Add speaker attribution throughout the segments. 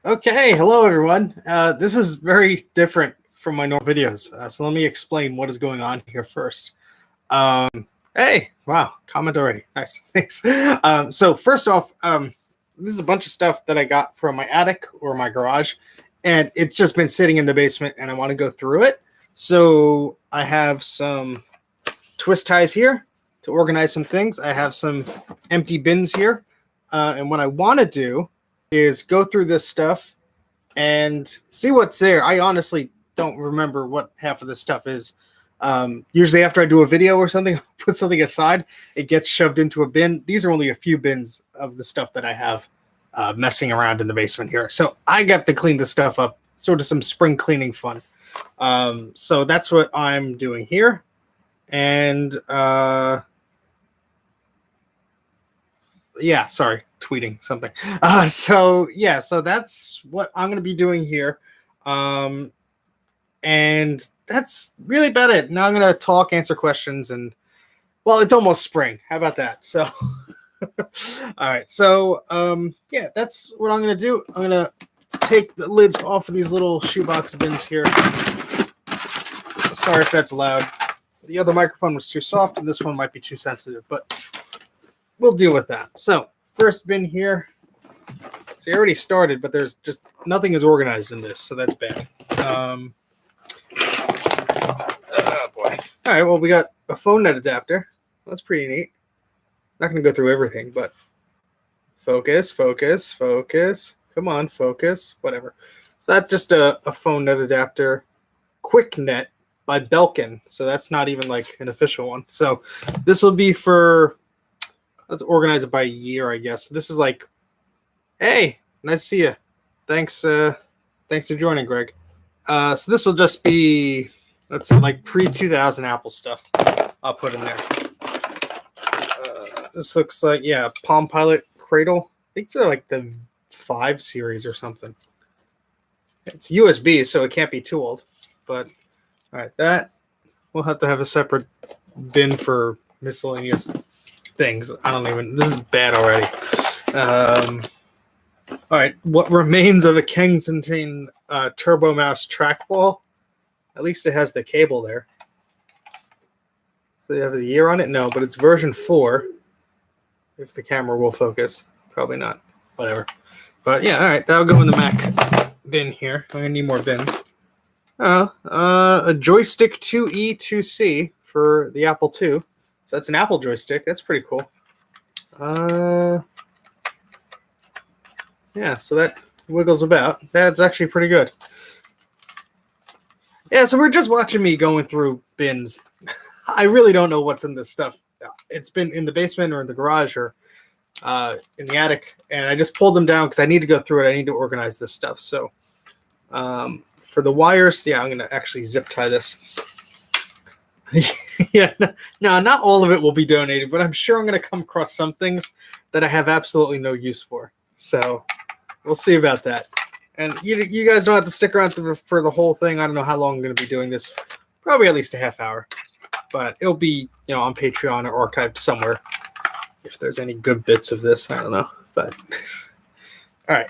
Speaker 1: Okay, hello everyone. This is very different from my normal videos, so let me explain what is going on here first. Um, hey, wow, comment already. Nice, thanks. So first off, this is a bunch of stuff that I got from my attic or my garage, and it's just been sitting in the basement, and I want to go through it. So I have some twist ties here to organize some things. I have some empty bins here, and what I want to do is go through this stuff and see what's there. I honestly don't remember what half of this stuff is. Usually after I do a video or something, I'll put something aside, it gets shoved into a bin. These are only a few bins of the stuff that I have messing around in the basement here. So I got to clean this stuff up, sort of some spring cleaning fun. So that's what I'm doing here. And yeah, sorry, tweeting something. So that's what I'm going to be doing here. And that's really about it. Now I'm going to talk, answer questions, and well, it's almost spring. How about that? So, all right. So, yeah, that's what I'm going to do. I'm going to take the lids off of these little shoebox bins here. Sorry if that's loud. The other microphone was too soft, and this one might be too sensitive, but we'll deal with that. So, first bin here. So, you already started, but there's just nothing is organized in this, so that's bad. Oh, boy. All right, well, we got a phone net adapter. That's pretty neat. Not going to go through everything, but focus, focus, focus. Come on, focus. Whatever. So that's just a phone net adapter. Quick Net by Belkin. So that's not even like an official one. So this will be for, let's organize it by year, I guess. This is like, hey, nice to see you. Thanks for joining, Greg. So this will just be, let's say, like pre-2000 Apple stuff I'll put in there. This looks like, yeah, Palm Pilot Cradle. I think for like the 5 series or something. It's USB, so it can't be too old. But, all right, that, we'll have to have a separate bin for miscellaneous things. I don't even, this is bad already. All right, what remains of a Kensington Turbo Mouse trackball? At least it has the cable there. So you have a year on it? No, but it's version 4. If the camera will focus. Probably not. Whatever. But yeah, all right, that'll go in the Mac bin here. I'm going to need more bins. A joystick 2E2C for the Apple II. So that's an Apple joystick. That's pretty cool. Yeah, so that wiggles about. That's actually pretty good. Yeah, so we're just watching me going through bins. I really don't know what's in this stuff. It's been in the basement or in the garage or in the attic, and I just pulled them down because I need to go through it. I need to organize this stuff. So for the wires, yeah, I'm going to actually zip tie this. Yeah, no, not all of it will be donated, but I'm sure I'm going to come across some things that I have absolutely no use for. So we'll see about that. And you guys don't have to stick around for the whole thing. I don't know how long I'm going to be doing this. Probably at least a half hour. But it'll be, on Patreon or archived somewhere. If there's any good bits of this, I don't know. But, all right.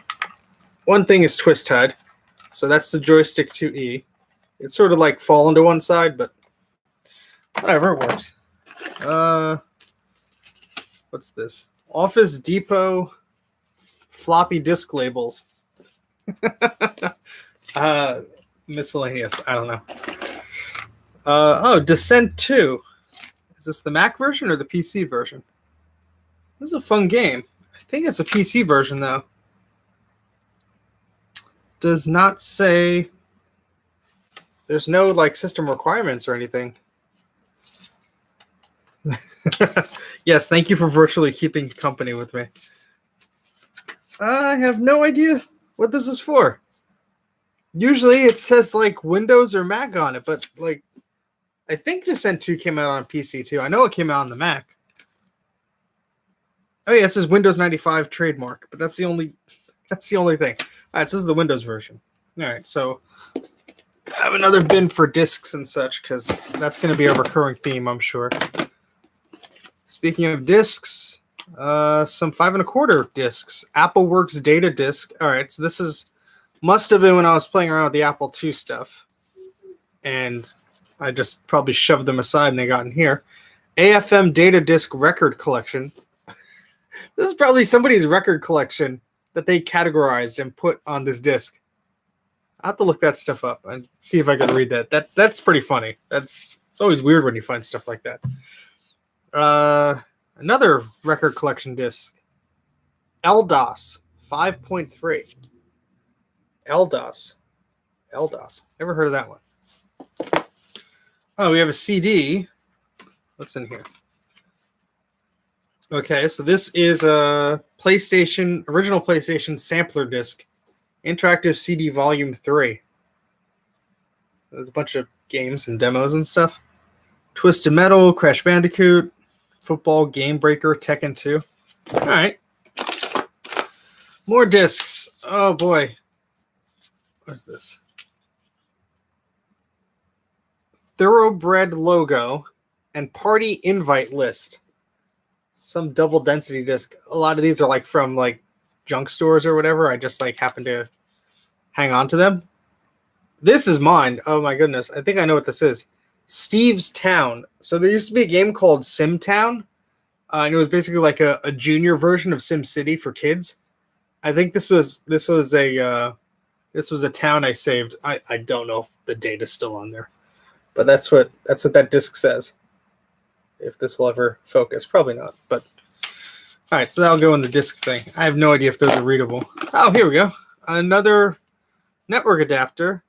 Speaker 1: One thing is twist tied. So that's the joystick 2E. It's sort of like fallen to one side, but whatever, it works. What's this? Office Depot floppy disk labels. Miscellaneous. I don't know. Descent 2. Is this the Mac version or the PC version? This is a fun game. I think it's a PC version, though. Does not say. There's no, like, system requirements or anything. Yes, thank you for virtually keeping company with me. I have no idea what this is for. Usually it says, like, Windows or Mac on it, but, like, I think Descent 2 came out on PC too. I know it came out on the Mac. Oh yeah, it says Windows 95 trademark, but that's the only thing. All right, so this is the Windows version. All right, so I have another bin for discs and such because that's going to be a recurring theme, I'm sure. Speaking of discs, some 5 1/4 discs. AppleWorks data disc. All right, so this is Must have been when I was playing around with the Apple II stuff. And I just probably shoved them aside and they got in here. AFM data disk record collection. This is probably somebody's record collection that they categorized and put on this disk. I have to look that stuff up and see if I can read that. That's pretty funny. It's always weird when you find stuff like that. Another record collection disc. LDOS 5.3. LDOS. Never heard of that one. Oh, we have a CD. What's in here? Okay, so this is a original PlayStation sampler disc, interactive CD volume 3. There's a bunch of games and demos and stuff. Twisted Metal, Crash Bandicoot, Football, Game Breaker, Tekken 2. All right. More discs. Oh, boy. What's this? Thoroughbred logo and party invite list. Some double density disc. A lot of these are like from like junk stores or whatever. I just like happen to hang on to them. This is mine. Oh my goodness. I think I know what this is. Steve's Town. So there used to be a game called Sim Town. And it was basically like a junior version of Sim City for kids. I think this was a town I saved. I don't know if the data's still on there. But that's what that disc says. If this will ever focus. Probably not. But all right, so that'll go in the disc thing. I have no idea if those are readable. Oh, here we go. Another network adapter.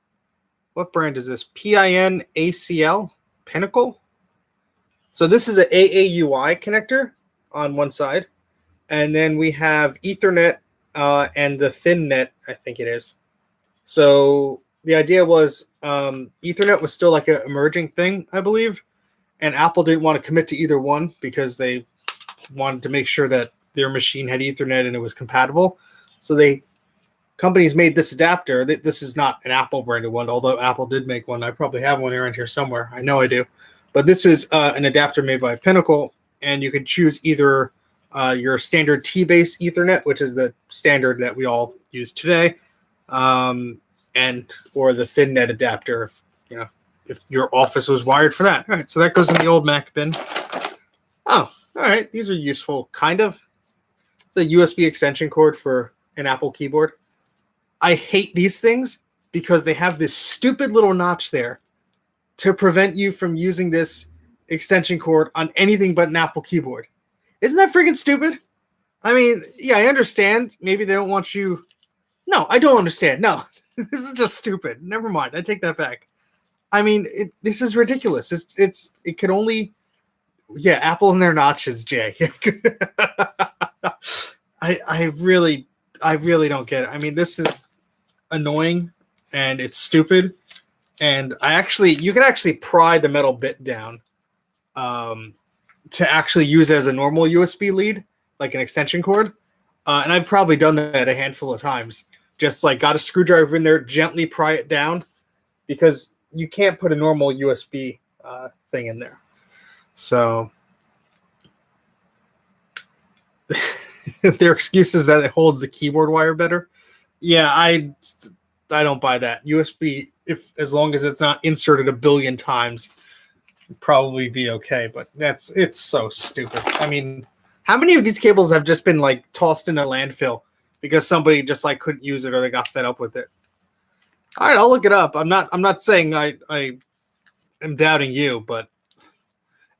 Speaker 1: What brand is this? PIN ACL? Pinnacle? So this is an AAUI connector on one side. And then we have Ethernet and the ThinNet, I think it is. So the idea was Ethernet was still like an emerging thing, I believe. And Apple didn't want to commit to either one because they wanted to make sure that their machine had Ethernet and it was compatible. So companies made this adapter. This is not an Apple branded one, although Apple did make one. I probably have one around here somewhere. I know I do. But this is an adapter made by Pinnacle, and you can choose either your standard T-base Ethernet, which is the standard that we all use today, or the ThinNet adapter, if your office was wired for that. All right, so that goes in the old Mac bin. Oh, all right. These are useful, kind of. It's a USB extension cord for an Apple keyboard. I hate these things because they have this stupid little notch there to prevent you from using this extension cord on anything but an Apple keyboard. Isn't that freaking stupid? I mean, yeah, I understand. Maybe they don't want you. No, I don't understand. No, this is just stupid. Never mind. I take that back. I mean, this is ridiculous. It could only, Apple and their notches, Jay. I really don't get it. I mean, this is annoying and it's stupid. And you can actually pry the metal bit down to actually use it as a normal USB lead, like an extension cord. And I've probably done that a handful of times. Just like got a screwdriver in there, gently pry it down, because you can't put a normal USB thing in there. So their excuse is that it holds the keyboard wire better. Yeah, I don't buy that. USB, as long as it's not inserted a billion times, it'd probably be okay. But it's so stupid. I mean, how many of these cables have just been like tossed in a landfill because somebody just like couldn't use it or they got fed up with it? All right, I'll look it up. I'm not saying I am doubting you, but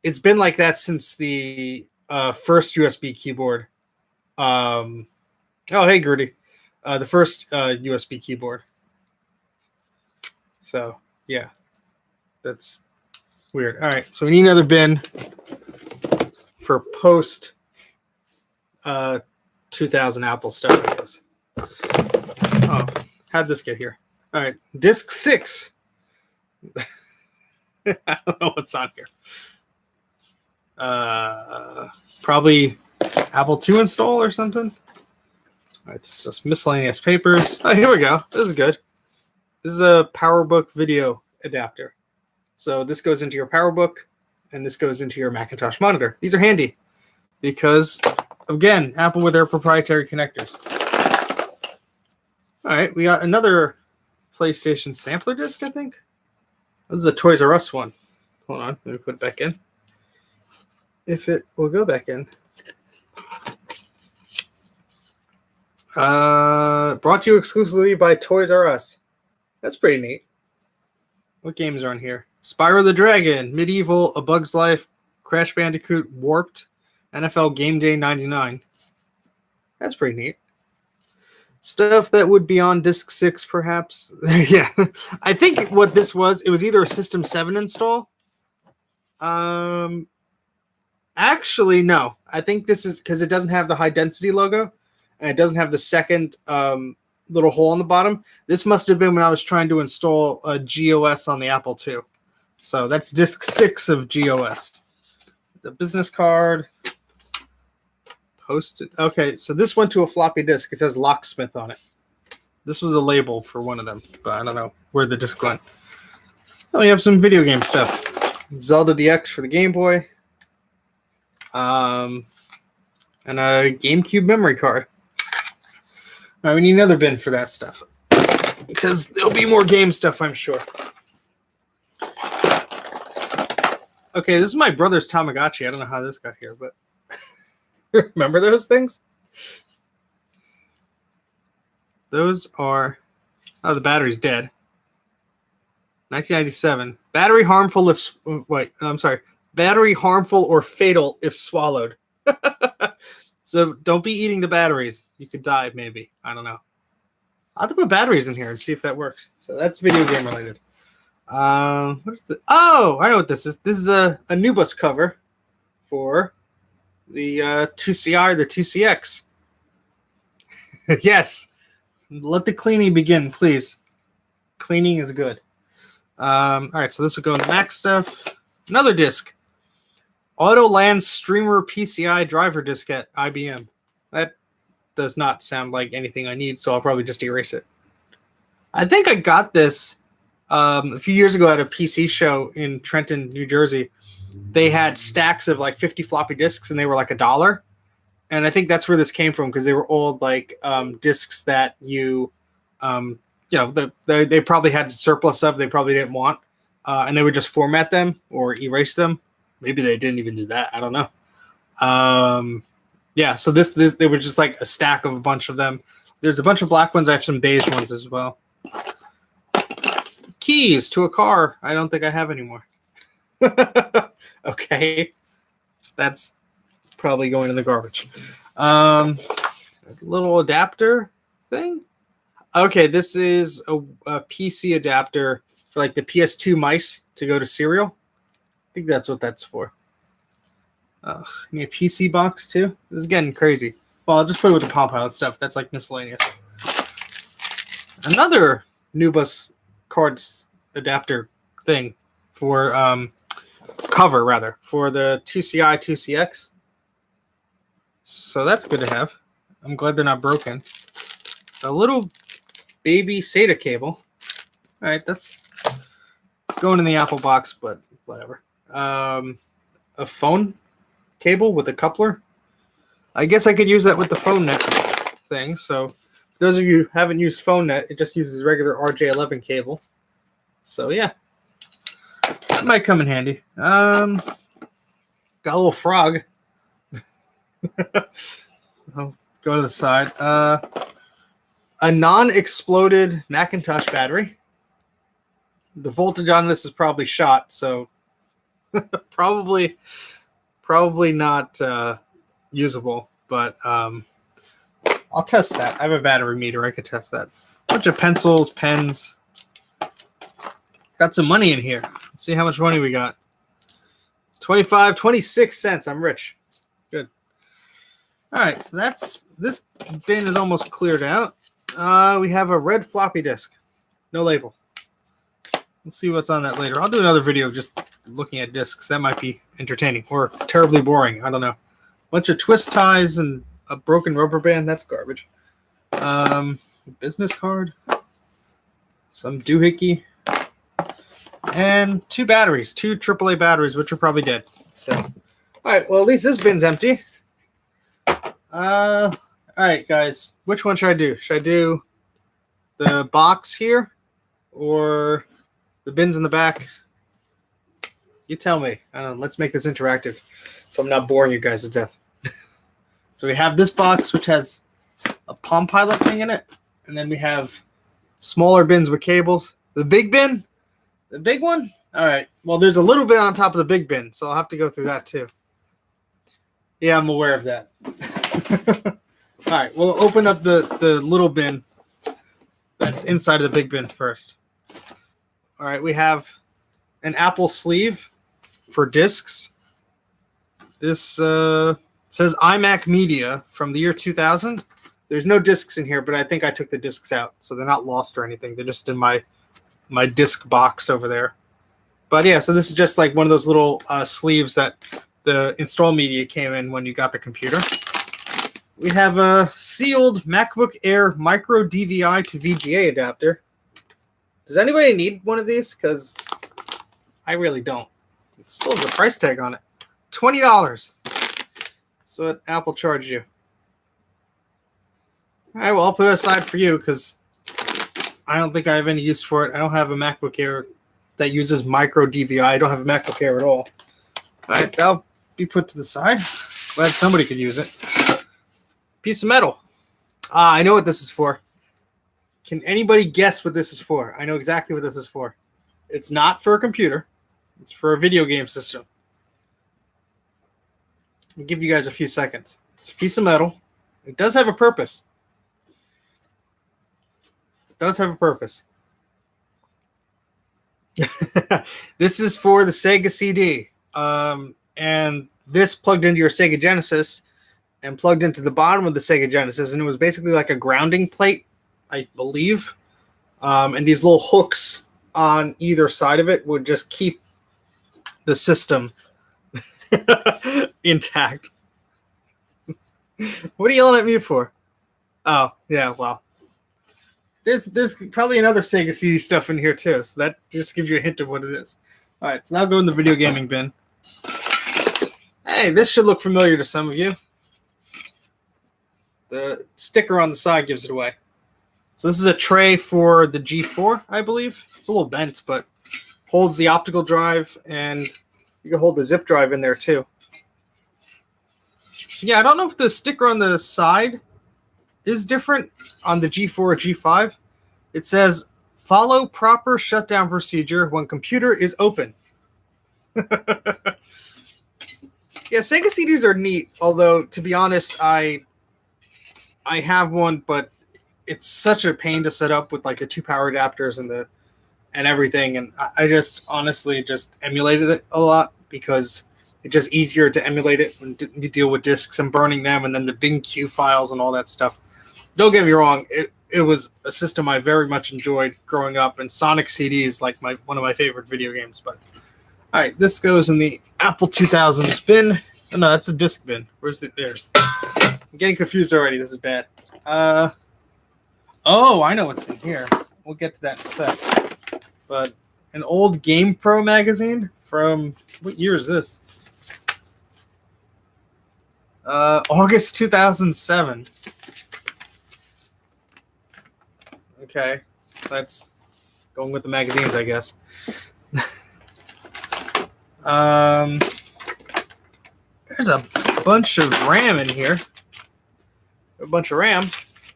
Speaker 1: it's been like that since the first USB keyboard. Oh, hey, Gertie. The first USB keyboard. So, yeah. That's weird. All right, so we need another bin for post 2000 Apple stuff, I guess. Oh, how'd this get here? All right, disc 6. I don't know what's on here. Probably Apple II install or something. All right, this is just miscellaneous papers. Oh, here we go. This is good. This is a PowerBook video adapter. So this goes into your PowerBook, and this goes into your Macintosh monitor. These are handy because, again, Apple with their proprietary connectors. All right, we got another PlayStation sampler disc, I think. This is a Toys R Us one. Hold on, let me put it back in. If it will go back in. Brought to you exclusively by Toys R Us. That's pretty neat. What games are on here? Spyro the Dragon, Medieval, A Bug's Life, Crash Bandicoot, Warped, NFL Game Day 99. That's pretty neat. Stuff that would be on disc 6, perhaps. Yeah. I think what this was, it was either a System 7 install. Actually, no. I think this is because it doesn't have the high density logo and it doesn't have the second little hole on the bottom. This must have been when I was trying to install a GOS on the Apple II. So that's disc 6 of GOS. It's a business card. Posted. Okay, so this went to a floppy disk. It says Locksmith on it. This was a label for one of them, but I don't know where the disc went. Oh, we have some video game stuff. Zelda DX for the Game Boy. And a GameCube memory card. All right, we need another bin for that stuff. Because there'll be more game stuff, I'm sure. Okay, this is my brother's Tamagotchi. I don't know how this got here, but... Remember those things? Those are... Oh, the battery's dead. 1997. Battery harmful if... Wait, I'm sorry. Battery harmful or fatal if swallowed. So don't be eating the batteries. You could die, maybe. I don't know. I'll have to put batteries in here and see if that works. So that's video game related. What is it? Oh, I know what this is. This is a Nubus cover for... the 2CI or the 2CX. Yes. Let the cleaning begin, please. Cleaning is good. All right, so this will go in the Mac stuff. Another disc. Autoland Streamer PCI driver diskette, IBM. That does not sound like anything I need, so I'll probably just erase it. I think I got this a few years ago at a PC show in Trenton, New Jersey. They had stacks of like 50 floppy disks, and they were like $1. And I think that's where this came from because they were old like disks that you know, they probably had surplus of. They probably didn't want, and they would just format them or erase them. Maybe they didn't even do that. I don't know. Yeah. So this they were just like a stack of a bunch of them. There's a bunch of black ones. I have some beige ones as well. Keys to a car. I don't think I have anymore. Okay, that's probably going in the garbage. A little adapter thing. Okay, this is a PC adapter for like the PS2 mice to go to Serial. I think that's what that's for. Need a PC box too. This is getting crazy. Well, I'll just put it with the Palm Pilot stuff. That's like miscellaneous. Another Nubus cards adapter thing for cover rather for the 2CI 2CX. So that's good to have. I'm glad they're not broken. A little baby SATA cable. All right, that's going in the Apple box, but whatever. A phone cable with a coupler. I guess I could use that with the PhoneNet thing. So for those of you who haven't used PhoneNet, it just uses regular RJ11 cable. So yeah. That might come in handy. Got a little frog. I'll go to the side. A non-exploded Macintosh battery. The voltage on this is probably shot, so probably not usable. But I'll test that. I have a battery meter. I could test that. Bunch of pencils, pens. Got some money in here. Let's see how much money we got. 26 cents. I'm rich. Good. All right, so this bin is almost cleared out. We have a red floppy disk. No label. We'll see what's on that later. I'll do another video just looking at discs. That might be entertaining or terribly boring. I don't know. Bunch of twist ties and a broken rubber band. That's garbage. Business card. Some doohickey. And 2 batteries, 2 AAA batteries, which are probably dead. So, all right. Well, at least this bin's empty. All right, guys. Which one should I do? Should I do the box here or the bins in the back? You tell me. Let's make this interactive so I'm not boring you guys to death. So we have this box, which has a Palm Pilot thing in it. And then we have smaller bins with cables. The big bin? The big one? All right. Well, there's a little bit on top of the big bin, so I'll have to go through that too. Yeah, I'm aware of that. All right. We'll open up the little bin that's inside of the big bin first. All right. We have an Apple sleeve for discs. This says iMac Media from the year 2000. There's no discs in here, but I think I took the discs out, so they're not lost or anything. They're just in my disc box over there. But yeah, so this is just like one of those little sleeves that the install media came in when you got the computer. We have a sealed MacBook Air micro DVI to VGA adapter. Does anybody need one of these? Because I really don't. It still has a price tag on it. $20. That's what Apple charged you. All right, well, I'll put it aside for you because I don't think I have any use for it. I don't have a MacBook Air that uses micro DVI. I don't have a MacBook Air at all. All right, that'll be put to the side. Glad somebody could use it. Piece of metal. I know what this is for. Can anybody guess what this is for? I know exactly what this is for. It's not for a computer. It's for a video game system. I'll give you guys a few seconds. It's a piece of metal. It does have a purpose. Does have a purpose. This is for the Sega CD. And this plugged into your Sega Genesis and plugged into the bottom of the Sega Genesis. And it was basically like a grounding plate, I believe. And these little hooks on either side of it would just keep the system intact. What are you yelling at me for? Oh, yeah, well. There's probably another Sega CD stuff in here too, so that just gives you a hint of what it is. All right, so now go in the video gaming bin. Hey, this should look familiar to some of you. The sticker on the side gives it away. So this is a tray for the G4, I believe. It's a little bent, but holds the optical drive, and you can hold the zip drive in there too. Yeah, I don't know if the sticker on the side is different on the G4 or G5. It says, follow proper shutdown procedure when computer is open. Yeah, Sega CDs are neat, although, to be honest, I have one, but it's such a pain to set up with like the two power adapters and everything, and I just honestly just emulated it a lot because it's just easier to emulate it when you deal with discs and burning them and then the BingQ files and all that stuff. Don't get me wrong, it was a system I very much enjoyed growing up, and Sonic CD is like one of my favorite video games. But all right, this goes in the Apple 2000s bin. Oh, no, that's a disc bin. There's? I'm getting confused already. This is bad. Oh, I know what's in here. We'll get to that in a sec. But an old Game Pro magazine from what year is this? August 2007. Okay, that's going with the magazines, I guess. There's a bunch of RAM in here. A bunch of RAM.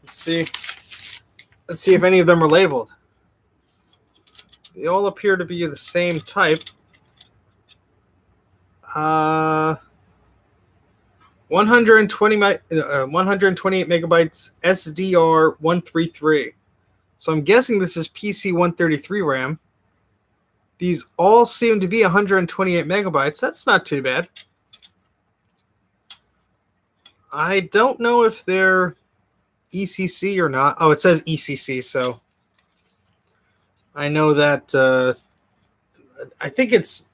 Speaker 1: Let's see if any of them are labeled. They all appear to be the same type. 128 megabytes SDR133. So I'm guessing this is PC133 RAM. These all seem to be 128 megabytes. That's not too bad. I don't know if they're ECC or not. Oh, it says ECC, so I know that I think it's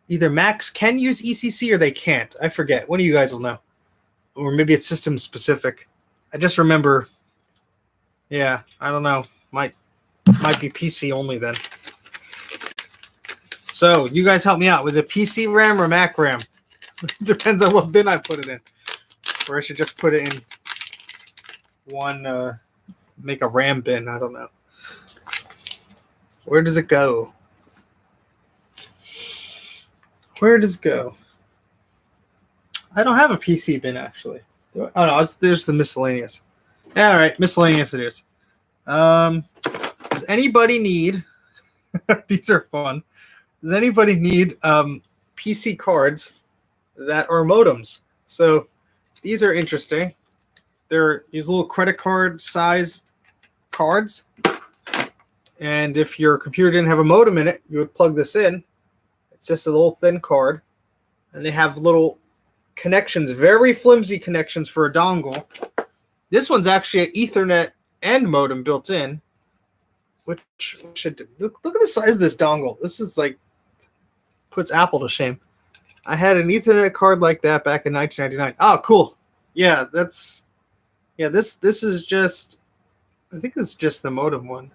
Speaker 1: either Macs can use ECC or they can't. I forget. One of you guys will know. Or maybe it's system specific. I just remember. Yeah, I don't know. Might be PC only then. So, you guys help me out. Was it PC RAM or Mac RAM? Depends on what bin I put it in. Or I should just put it in one make a RAM bin. I don't know. Where does it go? Where does it go? I don't have a PC bin, actually. Do I? Oh, no, there's the miscellaneous. Yeah, all right, miscellaneous it is. Does anybody need... These are fun. Does anybody need PC cards that are modems? So these are interesting. They're these little credit card size cards. And if your computer didn't have a modem in it, you would plug this in. It's just a little thin card. And they have little connections, very flimsy connections for a dongle. This one's actually an Ethernet and modem built in. Which should look at the size of this dongle. This is like puts Apple to shame. I had an Ethernet card like that back in 1999. Oh, cool. Yeah, this is just, I think it's just the modem one.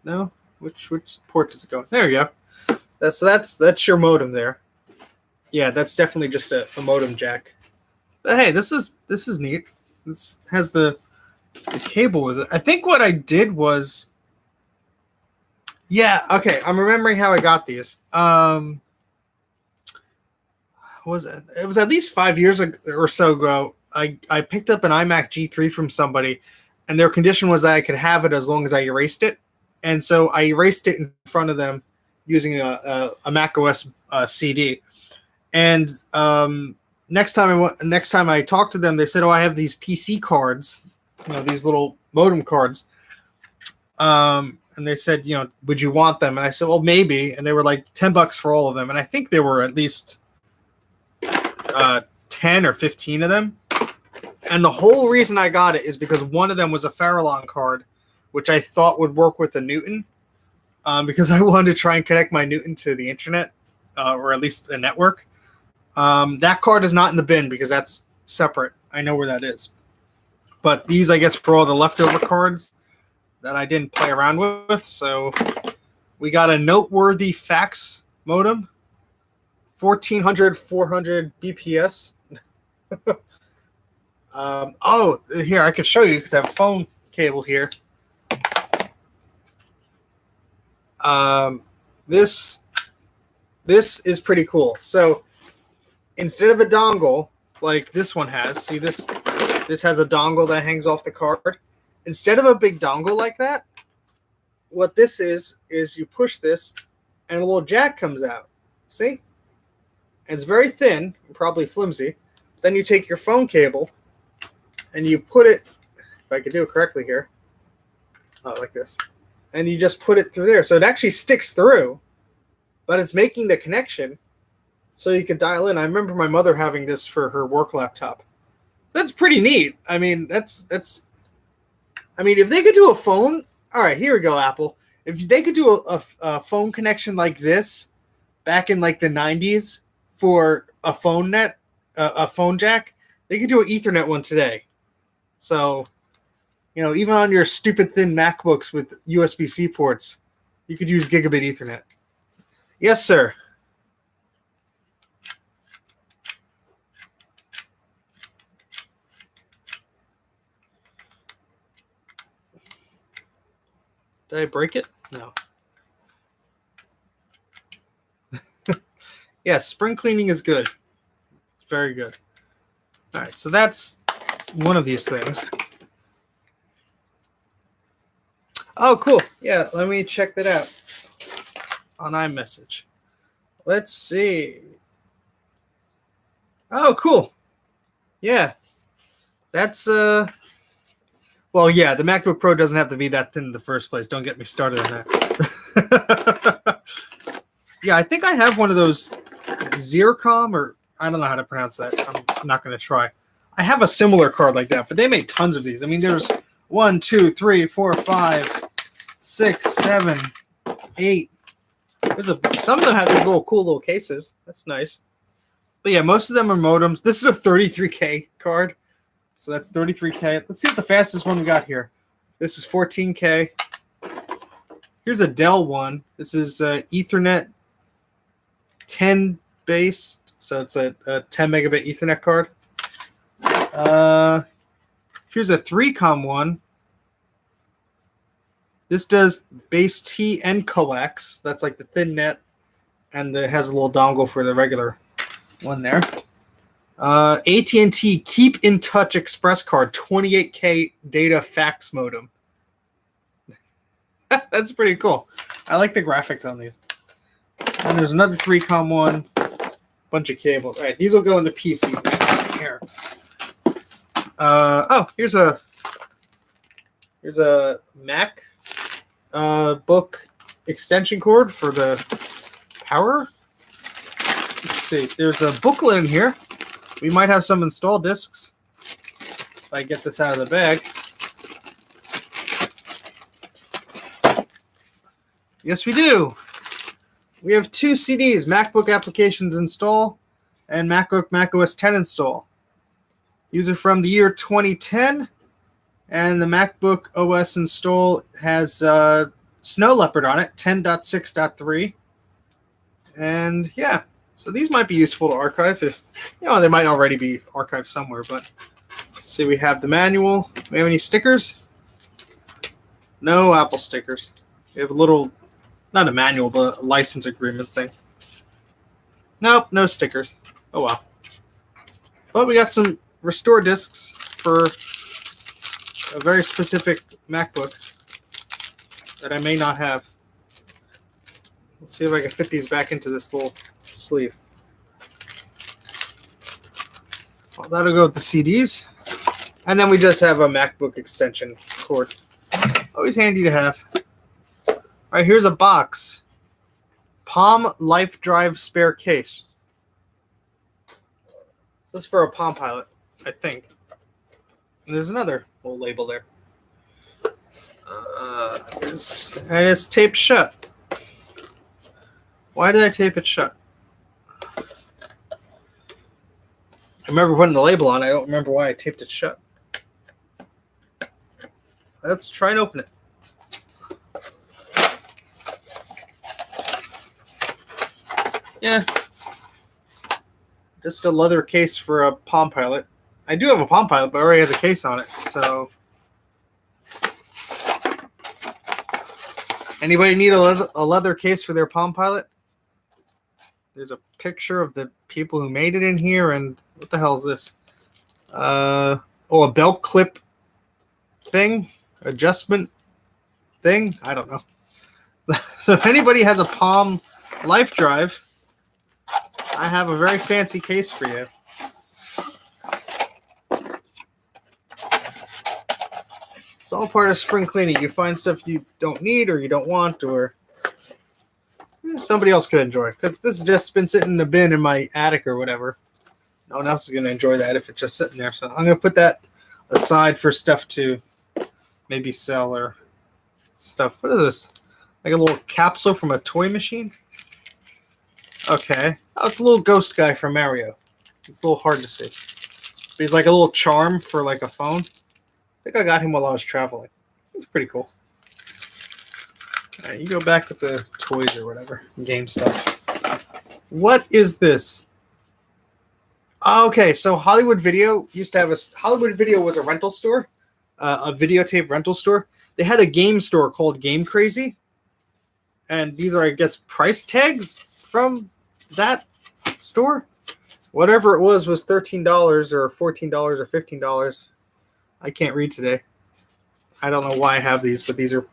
Speaker 1: No, which port does it go? There you go. That's your modem there. Yeah, that's definitely just a modem jack. But hey, this is neat. This has the cable with it. I think what I did was. Yeah, okay. I'm remembering how I got these. Was it? It was at least 5 years or so ago. I picked up an iMac G3 from somebody, and their condition was that I could have it as long as I erased it. And so I erased it in front of them using a macOS CD. And next time I talked to them, they said, "Oh, I have these PC cards, these little modem cards." And they said, would you want them? And I said, well, maybe. And they were like $10 for all of them. And I think there were at least 10 or 15 of them. And the whole reason I got it is because one of them was a Farallon card, which I thought would work with a Newton, because I wanted to try and connect my Newton to the internet, or at least a network. That card is not in the bin because that's separate. I know where that is. But these, I guess, for all the leftover cards that I didn't play around with. So we got a noteworthy fax modem, 1400, 400 BPS. Oh, here, I could show you because I have a phone cable here. This is pretty cool. So instead of a dongle like this one has, see this has a dongle that hangs off the card. Instead of a big dongle like that, what this is you push this and a little jack comes out. See? And it's very thin, probably flimsy. Then you take your phone cable and you put it, if I could do it correctly here, like this. And you just put it through there. So it actually sticks through, but it's making the connection so you can dial in. I remember my mother having this for her work laptop. That's pretty neat. I mean, if they could do a phone, all right, here we go, Apple. If they could do a phone connection like this back in like the 90s for a phone net, a phone jack, they could do an Ethernet one today. So, even on your stupid thin MacBooks with USB-C ports, you could use gigabit Ethernet. Yes, sir. Did I break it? No. Yes, spring cleaning is good. It's very good. All right, so that's one of these things. Oh, cool. Yeah, let me check that out on iMessage. Let's see. Oh, cool. Yeah. That's well, yeah, the MacBook Pro doesn't have to be that thin in the first place. Don't get me started on that. Yeah, I think I have one of those Zircom, or I don't know how to pronounce that. I'm not going to try. I have a similar card like that, but they made tons of these. I mean, there's 1, 2, 3, 4, 5, 6, 7, 8. Some of them have these cool little cases. That's nice. But yeah, most of them are modems. This is a 33K card. So that's 33K. Let's see what the fastest one we got here. This is 14K. Here's a Dell one. This is Ethernet 10 based. So it's a 10 megabit Ethernet card. Here's a 3Com one. This does base T and coax. That's like the thin net, and it has a little dongle for the regular one there. AT&T Keep in Touch Express Card 28K data fax modem. That's pretty cool. I like the graphics on these. And there's another 3COM one. Bunch of cables. All right, these will go in the PC. Here. Here's a Mac book extension cord for the power. Let's see. There's a booklet in here. We might have some install discs if I get this out of the bag. Yes, we do. We have 2 CDs, MacBook Applications Install and MacBook macOS 10 Install. These are from the year 2010, and the MacBook OS Install has Snow Leopard on it, 10.6.3. And yeah, so these might be useful to archive if, they might already be archived somewhere, but let's see, we have the manual. Do we have any stickers? No Apple stickers. We have a little, not a manual, but a license agreement thing. Nope, no stickers. Oh well. But we got some restore discs for a very specific MacBook that I may not have. Let's see if I can fit these back into this little sleeve. Well, that'll go with the CDs. And then we just have a MacBook extension cord. Always handy to have. All right, here's a box. Palm Life Drive spare case. So this is for a Palm Pilot, I think. And there's another little label there. And it's taped shut. Why did I tape it shut? I remember putting the label on. I don't remember why I taped it shut. Let's try and open it. Yeah. Just a leather case for a Palm Pilot. I do have a Palm Pilot, but it already has a case on it. So, anybody need a leather case for their Palm Pilot? There's a picture of the people who made it in here, and what the hell is this? A belt clip thing? Adjustment thing? I don't know. So if anybody has a Palm Life Drive, I have a very fancy case for you. It's all part of spring cleaning. You find stuff you don't need or you don't want, or somebody else could enjoy. Because this has just been sitting in the bin in my attic or whatever. No one else is going to enjoy that if it's just sitting there. So I'm going to put that aside for stuff to maybe sell or stuff. What is this? Like a little capsule from a toy machine? Okay. Oh, it's a little ghost guy from Mario. It's a little hard to see. But he's like a little charm for like a phone. I think I got him while I was traveling. It's pretty cool. All right, you go back with the toys or whatever, game stuff. What is this? Okay, so Hollywood Video used to have Hollywood Video was a rental store, a videotape rental store. They had a game store called Game Crazy, and these are, I guess, price tags from that store. Whatever it was $13 or $14 or $15. I can't read today. I don't know why I have these, but these are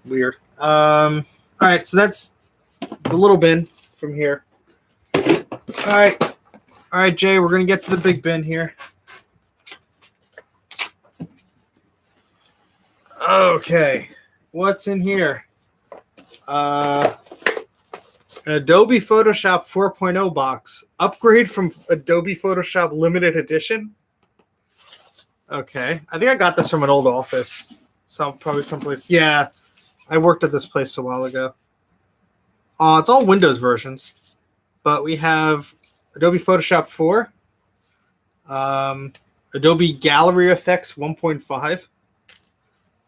Speaker 1: weird. All right, so that's the little bin from here. All right, Jay, we're gonna get to the big bin here. Okay, what's in here? An Adobe Photoshop 4.0 box. Upgrade from Adobe Photoshop Limited Edition. Okay, I think I got this from an old office. Probably someplace. Yeah, I worked at this place a while ago. It's all Windows versions, but we have Adobe Photoshop 4, Adobe Gallery Effects 1.5,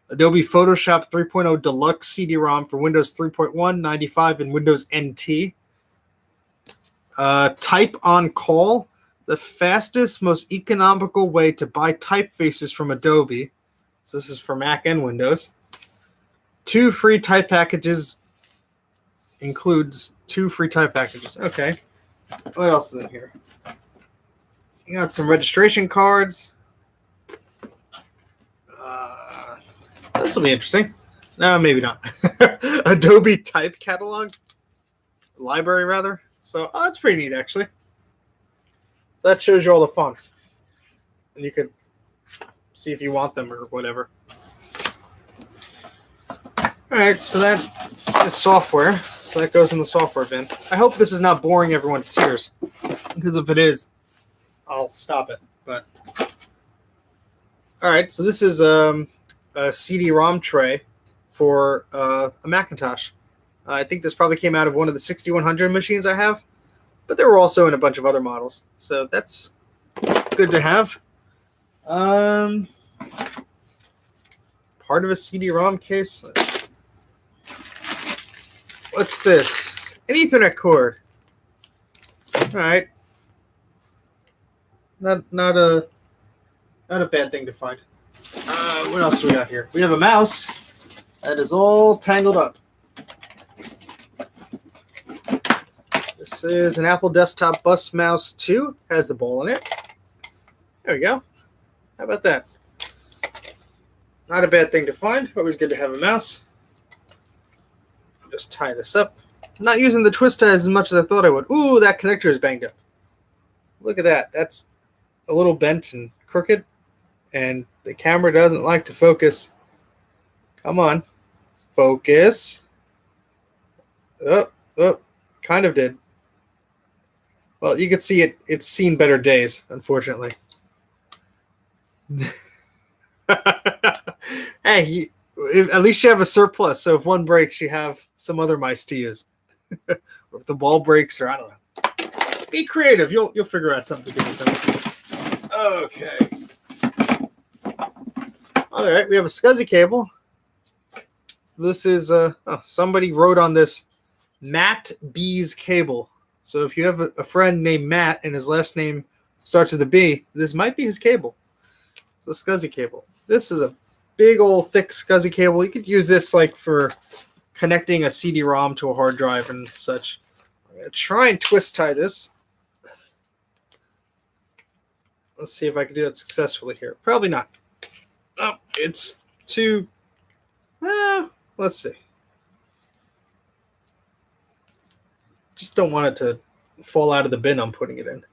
Speaker 1: Adobe Photoshop 3.0 Deluxe CD-ROM for Windows 3.1, 95, and Windows NT. Type on Call, the fastest, most economical way to buy typefaces from Adobe. So this is for Mac and Windows. 2 free type packages includes 2 free type packages. Okay. What else is in here? You got some registration cards. This will be interesting. No, maybe not. Adobe Type Catalog. Library, rather. So, that's pretty neat, actually. So that shows you all the fonts. And you can see if you want them or whatever. Alright, so that is software. So that goes in the software bin. I hope this is not boring everyone to tears. Because if it is, I'll stop it. But alright, so this is a CD-ROM tray for a Macintosh. I think this probably came out of one of the 6100 machines I have. But they were also in a bunch of other models. So that's good to have. Part of a CD-ROM case. What's this? An Ethernet cord. All right. Not a bad thing to find. What else do we got here? We have a mouse that is all tangled up. This is an Apple Desktop Bus Mouse 2. Has the ball in it. There we go. How about that? Not a bad thing to find. Always good to have a mouse. I'll just tie this up. I'm not using the twist ties as much as I thought I would. Ooh, that connector is banged up. Look at that. That's a little bent and crooked. And the camera doesn't like to focus. Come on. Focus. Oh, kind of did. Well, you can see it. It's seen better days, unfortunately. Hey, at least you have a surplus. So if one breaks, you have some other mice to use. Or if the ball breaks, or I don't know. Be creative. You'll figure out something to do with them. Okay. All right. We have a SCSI cable. So this is somebody wrote on this Matt B's cable. So if you have a friend named Matt and his last name starts with a B, this might be his cable. It's a SCSI cable. This is a big old thick SCSI cable. You could use this like for connecting a CD-ROM to a hard drive and such. I'm going to try and twist tie this. Let's see if I can do that successfully here. Probably not. Oh, it's too... let's see. Just don't want it to fall out of the bin I'm putting it in.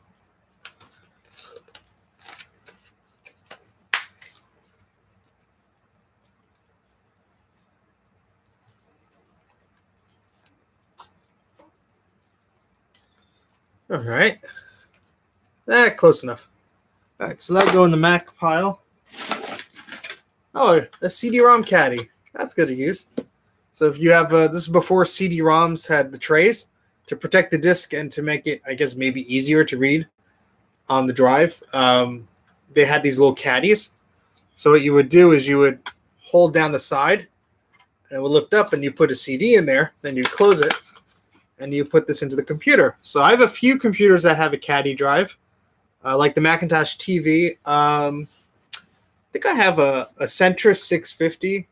Speaker 1: All right. Close enough. All right, so that'll go in the Mac pile. Oh, a CD-ROM caddy. That's good to use. So if you have, this is before CD-ROMs had the trays to protect the disk and to make it, I guess, maybe easier to read on the drive. They had these little caddies. So what you would do is you would hold down the side and it would lift up and you put a CD in there. Then you close it and you put this into the computer. So I have a few computers that have a caddy drive, like the Macintosh TV. I think I have a Centris 650.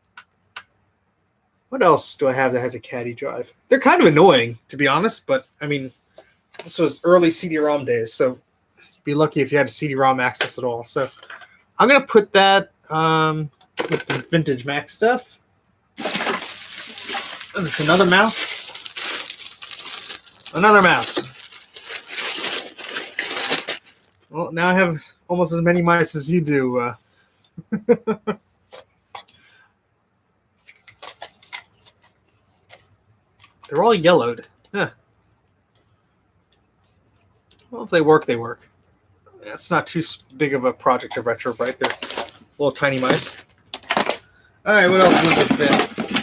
Speaker 1: What else do I have that has a caddy drive? They're kind of annoying, to be honest, but I mean, this was early CD-ROM days, so you'd be lucky if you had a CD-ROM access at all. So I'm going to put that with the vintage Mac stuff. Is this another mouse? Another mouse. Well, now I have almost as many mice as you do. They're all yellowed. Huh. Well, if they work, they work. That's not too big of a project to retrowrite. They're little tiny mice. All right, what else is in this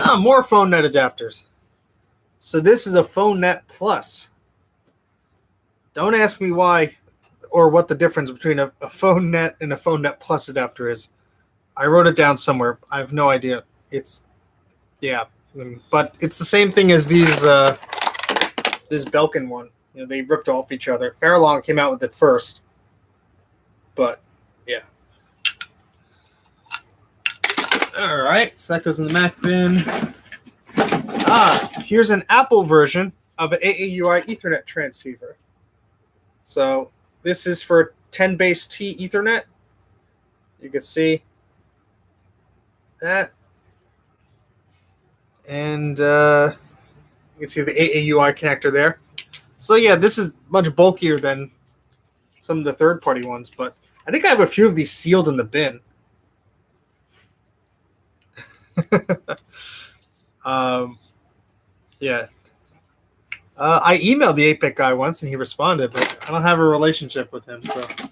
Speaker 1: bin? More phone net adapters. So this is a phone net plus. Don't ask me why or what the difference between a phone net and a phone net plus adapter is. I wrote it down somewhere. I have no idea. It's, yeah. But it's the same thing as these this Belkin one. You know, they ripped off each other. Farallon came out with it first. But yeah. All right, so that goes in the Mac bin. Here's an Apple version of an AAUI Ethernet transceiver. So this is for 10 base T Ethernet. You can see that. And you can see the AAUI connector there. So yeah, this is much bulkier than some of the third-party ones, but I think I have a few of these sealed in the bin. Yeah. I emailed the 8-bit guy once and he responded, but I don't have a relationship with him, so. What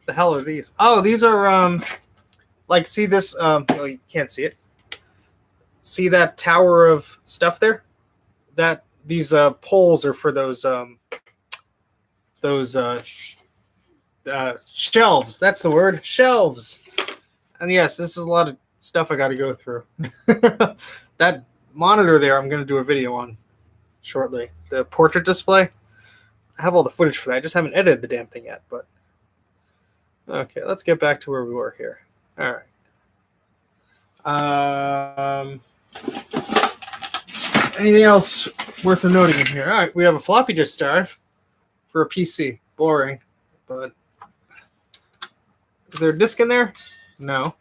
Speaker 1: the hell are these? Oh, these are, like, see this, oh, you can't see it. See that tower of stuff there? These poles are for those shelves. That's the word, shelves. And yes, this is a lot of stuff I got to go through. That monitor there, I'm going to do a video on shortly. The portrait display. I have all the footage for that. I just haven't edited the damn thing yet. But okay, let's get back to where we were here. All right. Anything else worth noting in here? All right, we have a floppy disk drive for a PC. Boring, but is there a disk in there? No.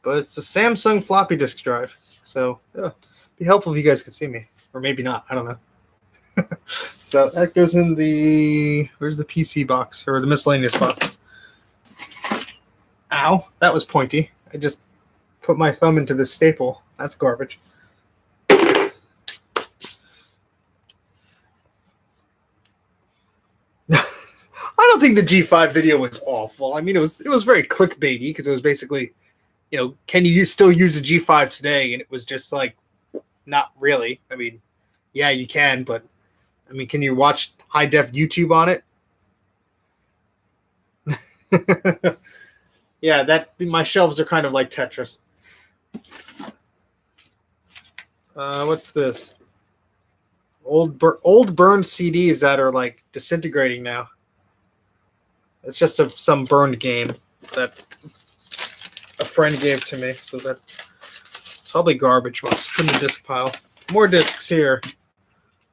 Speaker 1: But it's a Samsung floppy disk drive. So, yeah, be helpful if you guys could see me. Or maybe not. I don't know. So, that goes in the... Where's the PC box? Or the miscellaneous box? Ow. That was pointy. I just put my thumb into the staple. That's garbage. I don't think the G5 video was awful. I mean, it was very clickbaity because it was basically... You know, can you still use a G5 today? And it was just like, not really. I mean, yeah, you can, but I mean, can you watch high def YouTube on it? Yeah, my shelves are kind of like Tetris. What's this? Old burned CDs that are like disintegrating now. It's just some burned game that a friend gave to me, so that's probably garbage. I'll just put in the disc pile. More discs here.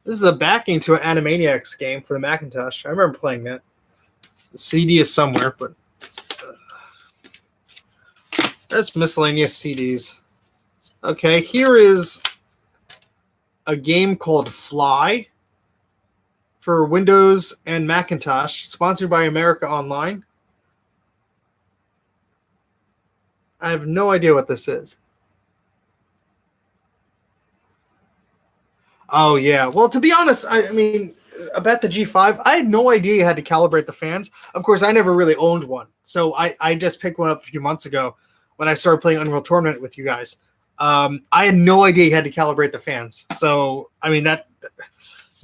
Speaker 1: This is the backing to an Animaniacs game for the Macintosh. I remember playing that. The CD is somewhere, but that's miscellaneous CDs. Okay, here is a game called Fly for Windows and Macintosh, sponsored by America Online. I have no idea what this is. Oh, yeah. Well, to be honest, I mean, about the G5, I had no idea you had to calibrate the fans. Of course, I never really owned one. So I just picked one up a few months ago when I started playing Unreal Tournament with you guys. I had no idea you had to calibrate the fans. So, I mean, that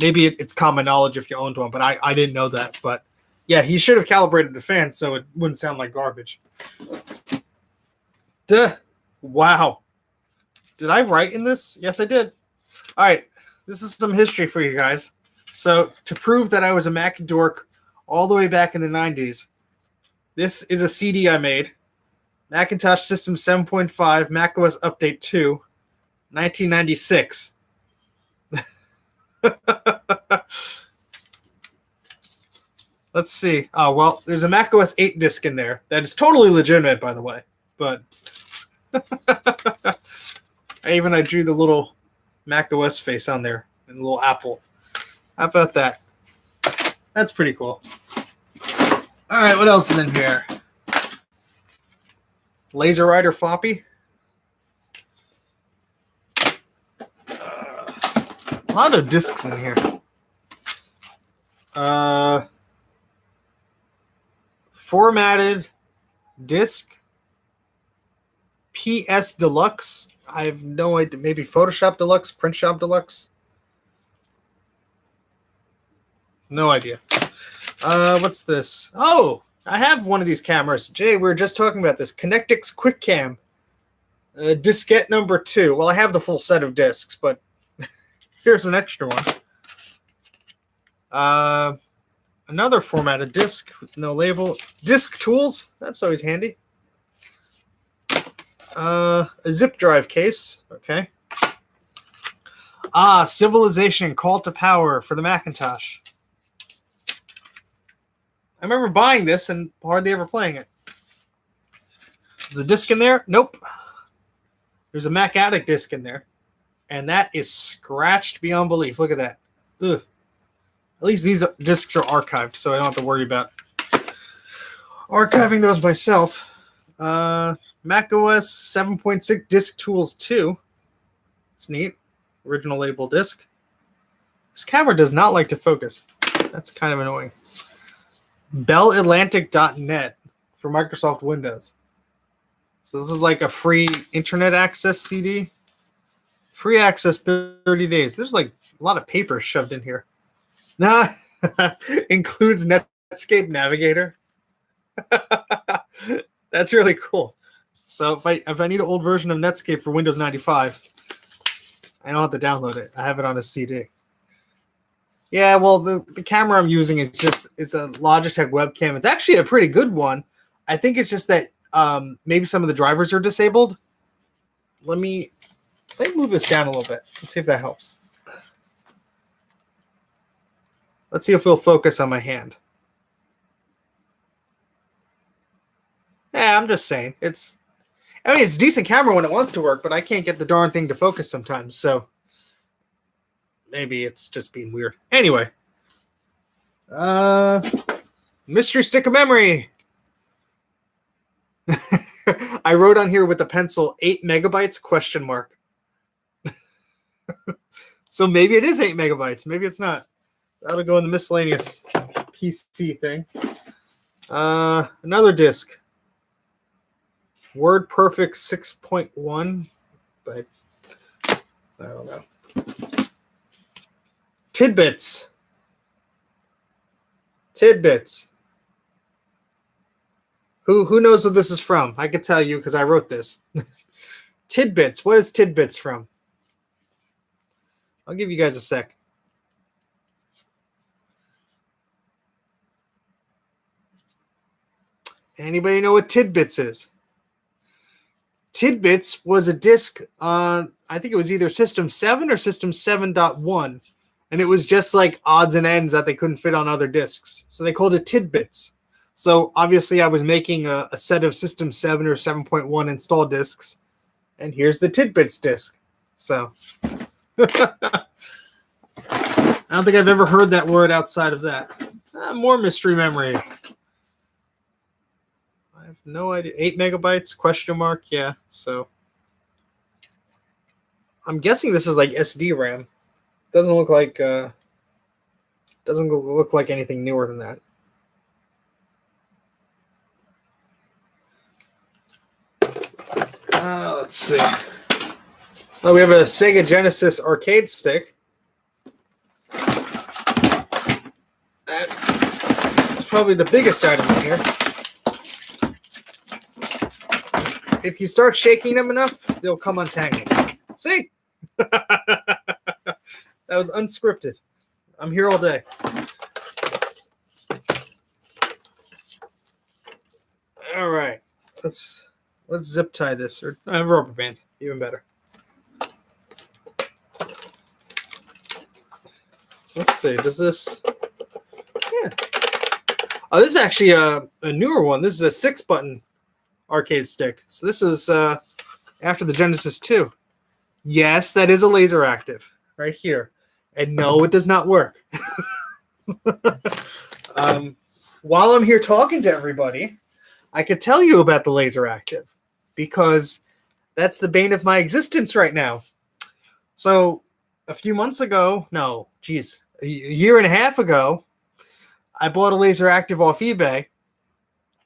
Speaker 1: maybe it's common knowledge if you owned one, but I didn't know that. But, yeah, he should have calibrated the fans so it wouldn't sound like garbage. Duh. Wow. Did I write in this? Yes, I did. All right. This is some history for you guys. So to prove that I was a Mac dork all the way back in the 90s, this is a CD I made. Macintosh System 7.5, macOS Update 2, 1996. Let's see. Oh, well, there's a macOS 8 disc in there. That is totally legitimate, by the way. But I drew the little macOS face on there and a little apple. How about that? That's pretty cool. All right, what else is in here? Laser Rider floppy. A lot of discs in here. Formatted disc. PS Deluxe. I have no idea. Maybe Photoshop Deluxe, Print Shop Deluxe. No idea. What's this? Oh, I have one of these cameras. Jay, we were just talking about this. Connectix Quick Cam. Diskette number 2. Well, I have the full set of discs, but here's an extra one. Another formatted disc with no label. Disc tools. That's always handy. A zip drive case. Okay. Civilization Call to Power for the Macintosh. I remember buying this and hardly ever playing it. Is the disc in there? Nope. There's a Mac Addict disc in there. And that is scratched beyond belief. Look at that. Ugh. At least these discs are archived, so I don't have to worry about archiving those myself. Mac OS 7.6 Disk Tools 2. It's neat. Original label disc. This camera does not like to focus. That's kind of annoying. BellAtlantic.net for Microsoft Windows. So this is like a free internet access CD. Free access 30 days. There's like a lot of paper shoved in here. Nah, includes Netscape Navigator. That's really cool. So if I need an old version of Netscape for Windows 95, I don't have to download it. I have it on a CD. Yeah, well, the camera I'm using is it's a Logitech webcam. It's actually a pretty good one. I think it's just that maybe some of the drivers are disabled. Let me move this down a little bit. Let's see if that helps. Let's see if it'll focus on my hand. Yeah, I'm just saying. It's a decent camera when it wants to work, but I can't get the darn thing to focus sometimes, so maybe it's just being weird. Anyway. Mystery stick of memory. I wrote on here with a pencil 8 megabytes question mark. So maybe it is 8 megabytes. Maybe it's not. That'll go in the miscellaneous PC thing. Another disk. WordPerfect 6.1. But I don't know. Tidbits. Who knows what this is from? I could tell you because I wrote this. Tidbits. What is Tidbits from? I'll give you guys a sec. Anybody know what Tidbits is? Tidbits was a disk on, I think it was either System 7 or System 7.1. And it was just like odds and ends that they couldn't fit on other disks. So they called it Tidbits. So obviously I was making a set of System 7 or 7.1 install disks. And here's the Tidbits disk. So I don't think I've ever heard that word outside of that. More mystery memory. I have no idea. 8 megabytes, question mark. Yeah, so I'm guessing this is like SD RAM. Doesn't look like anything newer than that. Let's see. Oh, we have a Sega Genesis arcade stick. That's probably the biggest item in here. If you start shaking them enough, they'll come untangled. See? That was unscripted. I'm here all day. All right. Let's zip tie this, or rubber band, even better. Let's see. Does this? Yeah. Oh, this is actually a newer one. This is a 6-button arcade stick. So this is after the Genesis 2. Yes, that is a laser active right here. And no, it does not work. While I'm here talking to everybody, I could tell you about the laser active because that's the bane of my existence right now. So a few months ago, a year and a half ago, I bought a laser active off eBay,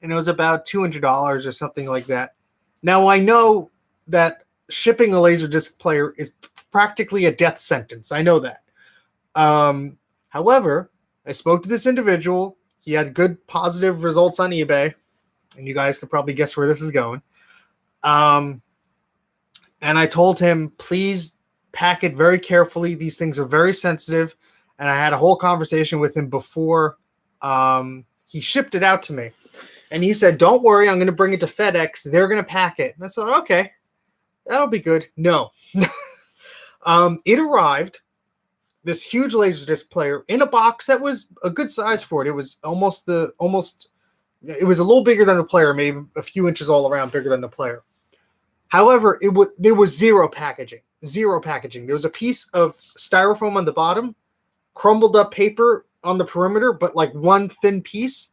Speaker 1: and it was about $200 or something like that. Now, I know that shipping a Laserdisc player is practically a death sentence. I know that. However, I spoke to this individual. He had good, positive results on eBay, and you guys could probably guess where this is going. And I told him, please pack it very carefully. These things are very sensitive. And I had a whole conversation with him before he shipped it out to me. And he said, don't worry, I'm going to bring it to FedEx. They're going to pack it. And I said, okay, that'll be good. No. It arrived, this huge Laserdisc player, in a box that was a good size for it. It was it was a little bigger than the player, maybe a few inches all around bigger than the player. However, there was zero packaging. Zero packaging. There was a piece of styrofoam on the bottom, crumbled up paper on the perimeter, but like one thin piece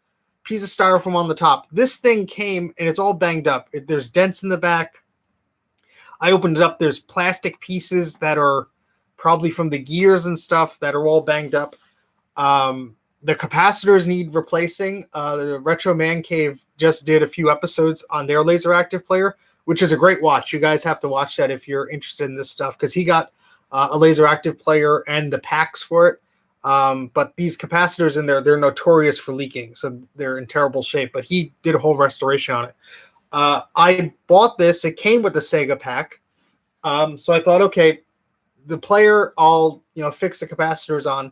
Speaker 1: of styrofoam on the top. This thing came and it's all banged up. There's dents in the back. I opened it up. There's plastic pieces that are probably from the gears and stuff that are all banged up. The capacitors need replacing. The Retro Man Cave just did a few episodes on their laser active player, which is a great watch. You guys have to watch that if you're interested in this stuff, because he got a laser active player and the packs for it. But these capacitors in there, they're notorious for leaking, so they're in terrible shape. But he did a whole restoration on it. I bought this. It came with the Sega pack. So I thought, okay, the player I'll fix the capacitors on.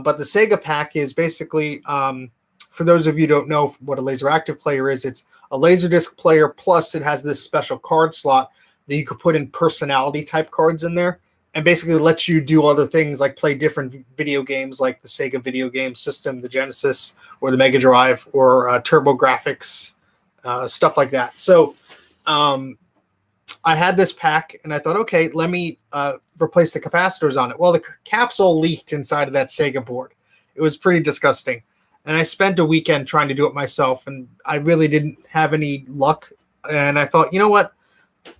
Speaker 1: But the Sega pack is basically, for those of you who don't know what a laser active player is, it's a Laserdisc player, plus it has this special card slot that you could put in personality type cards in there, and basically lets you do other things like play different video games like the Sega video game system, the Genesis or the Mega Drive, or TurboGrafx, stuff like that. So I had this pack and I thought, okay, let me replace the capacitors on it. Well, the capsule leaked inside of that Sega board. It was pretty disgusting. And I spent a weekend trying to do it myself, and I really didn't have any luck. And I thought, you know what?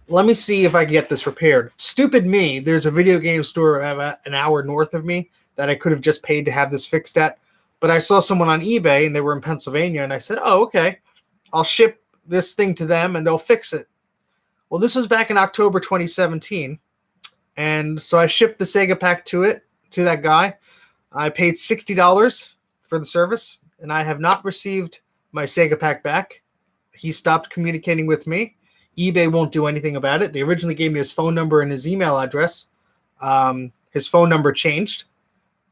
Speaker 1: Let me see if I can get this repaired. Stupid me. There's a video game store about an hour north of me that I could have just paid to have this fixed at. But I saw someone on eBay, and they were in Pennsylvania, and I said, oh, okay. I'll ship this thing to them, and they'll fix it. Well, this was back in October 2017. And so I shipped the Sega pack to that guy. I paid $60 for the service, and I have not received my Sega pack back. He stopped communicating with me. eBay won't do anything about it. They originally gave me his phone number and his email address. His phone number changed.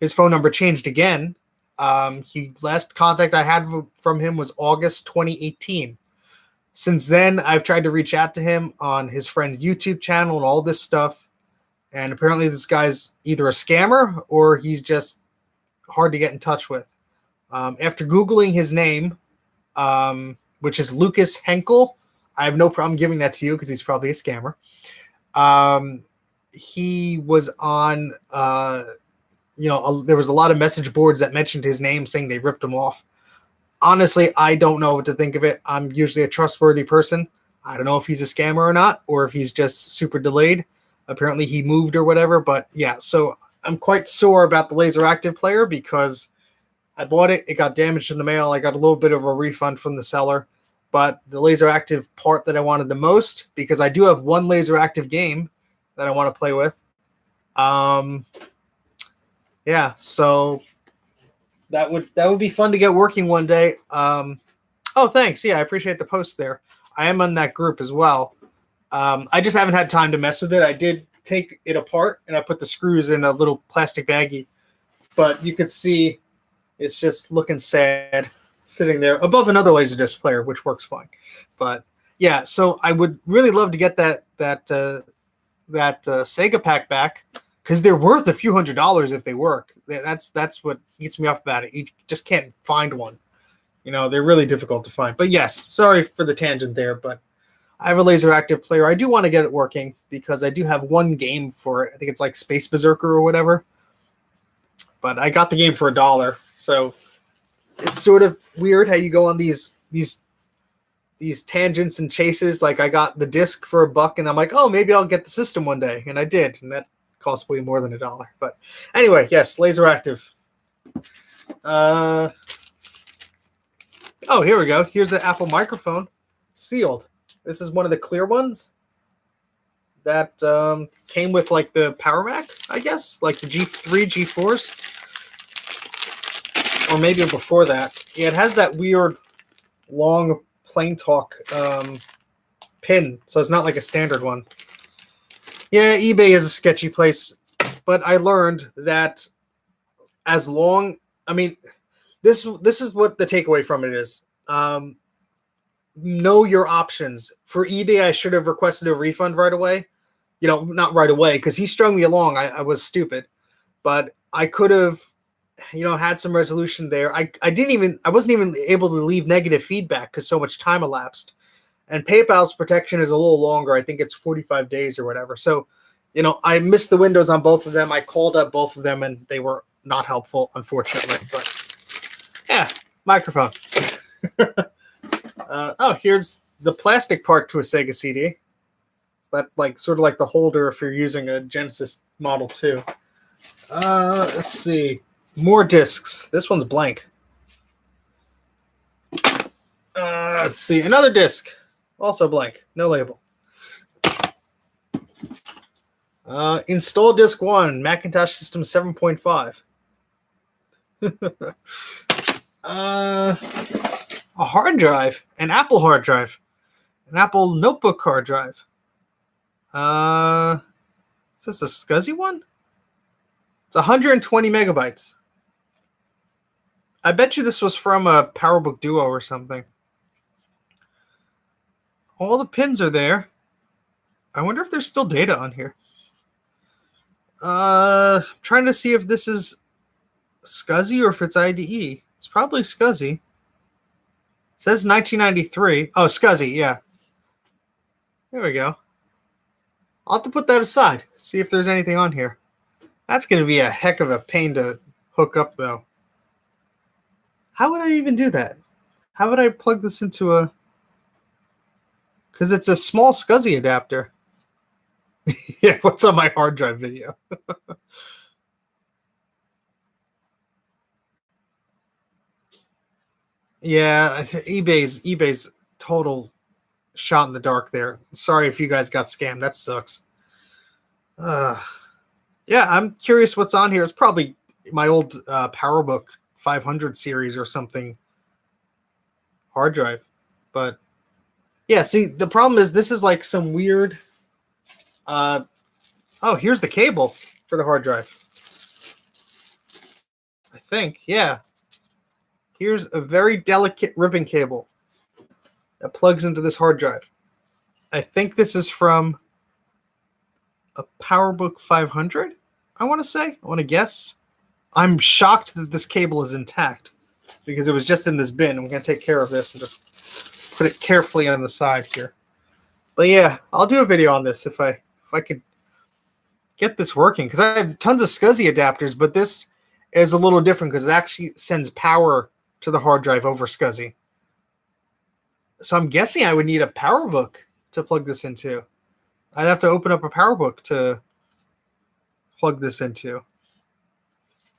Speaker 1: His phone number changed again. Last contact I had from him was August 2018. Since then, I've tried to reach out to him on his friend's YouTube channel and all this stuff. And apparently this guy's either a scammer or he's just hard to get in touch with. After Googling his name, which is Lucas Henkel, I have no problem giving that to you because he's probably a scammer. He was on, there was a lot of message boards that mentioned his name saying they ripped him off. Honestly, I don't know what to think of it. I'm usually a trustworthy person. I don't know if he's a scammer or not, or if he's just super delayed. Apparently he moved or whatever, but yeah, so I'm quite sore about the laser active player because I bought it. It got damaged in the mail. I got a little bit of a refund from the seller, but the laser active part that I wanted the most, because I do have one laser active game that I want to play with. Yeah, so that would be fun to get working one day. Oh, thanks. Yeah, I appreciate the post there. I am on that group as well. I just haven't had time to mess with it. I did take it apart and I put the screws in a little plastic baggie, but you could see it's just looking sad sitting there above another Laserdisc player, which works fine. But yeah, so I would really love to get that Sega pack back, because they're worth a few $100s if they work. That's what eats me up about it. You just can't find one. They're really difficult to find. But yes, sorry for the tangent there, but I have a laser active player. I do want to get it working because I do have one game for it. I think it's like Space Berserker or whatever. But I got the game for $1. So it's sort of weird how you go on these tangents and chases. Like I got the disc for $1 and I'm like, oh, maybe I'll get the system one day. And I did. And that cost way more than $1. But anyway, yes, laser active. Oh, here we go. Here's the Apple microphone, sealed. This is one of the clear ones that came with like the Power Mac, I guess, like the G3, G4s, or maybe before that. Yeah, it has that weird long Plain Talk pin, so it's not like a standard one. Yeah, eBay is a sketchy place, but I learned that this is what the takeaway from it is. know your options. For eBay, I should have requested a refund right away. Not right away because he strung me along. I was stupid, but I could have, had some resolution there. I wasn't even able to leave negative feedback because so much time elapsed. And PayPal's protection is a little longer. I think it's 45 days or whatever. So, I missed the windows on both of them. I called up both of them and they were not helpful, unfortunately. But yeah, microphone. Here's the plastic part to a Sega CD. That sort of like the holder if you're using a Genesis Model 2. Let's see. More discs. This one's blank. Let's see. Another disc. Also blank. No label. Install disc 1. Macintosh System 7.5. A hard drive. An Apple hard drive. An Apple notebook hard drive. Is this a SCSI one? It's 120 megabytes. I bet you this was from a PowerBook Duo or something. All the pins are there. I wonder if there's still data on here. I'm trying to see if this is SCSI or if it's IDE. It's probably SCSI. It says 1993. Oh, SCSI, yeah. There we go. I'll have to put that aside. See if there's anything on here. That's going to be a heck of a pain to hook up, though. How would I even do that? How would I plug this into a... Because it's a small SCSI adapter. Yeah, what's on my hard drive video? Yeah, eBay's total shot in the dark there. Sorry if you guys got scammed. That sucks. Yeah, I'm curious what's on here. It's probably my old PowerBook 500 series or something hard drive. But yeah, see, the problem is this is like some weird... oh, here's the cable for the hard drive. I think, yeah. Here's a very delicate ribbon cable that plugs into this hard drive. I think this is from a PowerBook 500, I want to say. I want to guess. I'm shocked that this cable is intact because it was just in this bin. I'm going to take care of this and just put it carefully on the side here. But yeah, I'll do a video on this if I could get this working, because I have tons of SCSI adapters, but this is a little different because it actually sends power to the hard drive over SCSI. So I'm guessing I would need a PowerBook to plug this into. I'd have to open up a PowerBook to plug this into.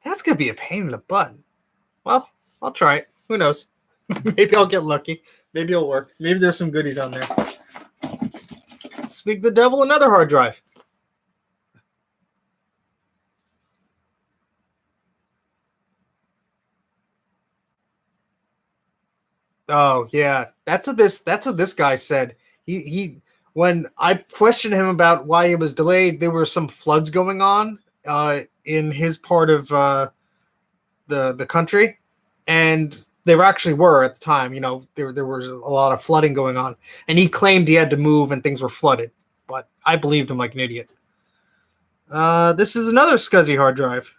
Speaker 1: That's going to be a pain in the butt. Well, I'll try it. Who knows? Maybe I'll get lucky. Maybe it'll work. Maybe there's some goodies on there. Speak the devil, another hard drive. Oh yeah, that's what this guy said. He when I questioned him about why it was delayed, there were some floods going on in his part of the country, and there actually were at the time. There was a lot of flooding going on, and he claimed he had to move and things were flooded. But I believed him like an idiot. This is another SCSI hard drive,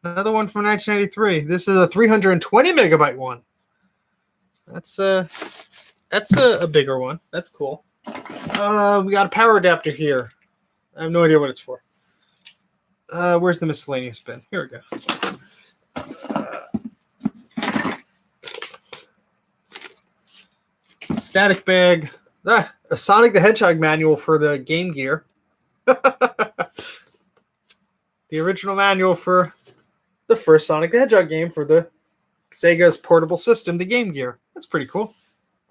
Speaker 1: another one from 1993. This is a 320 megabyte one. That's a bigger one. That's cool. We got a power adapter here. I have no idea what it's for. Where's the miscellaneous bin? Here we go. Static bag. A Sonic the Hedgehog manual for the Game Gear. The original manual for the first Sonic the Hedgehog game for the Sega's portable system, the Game Gear. That's pretty cool.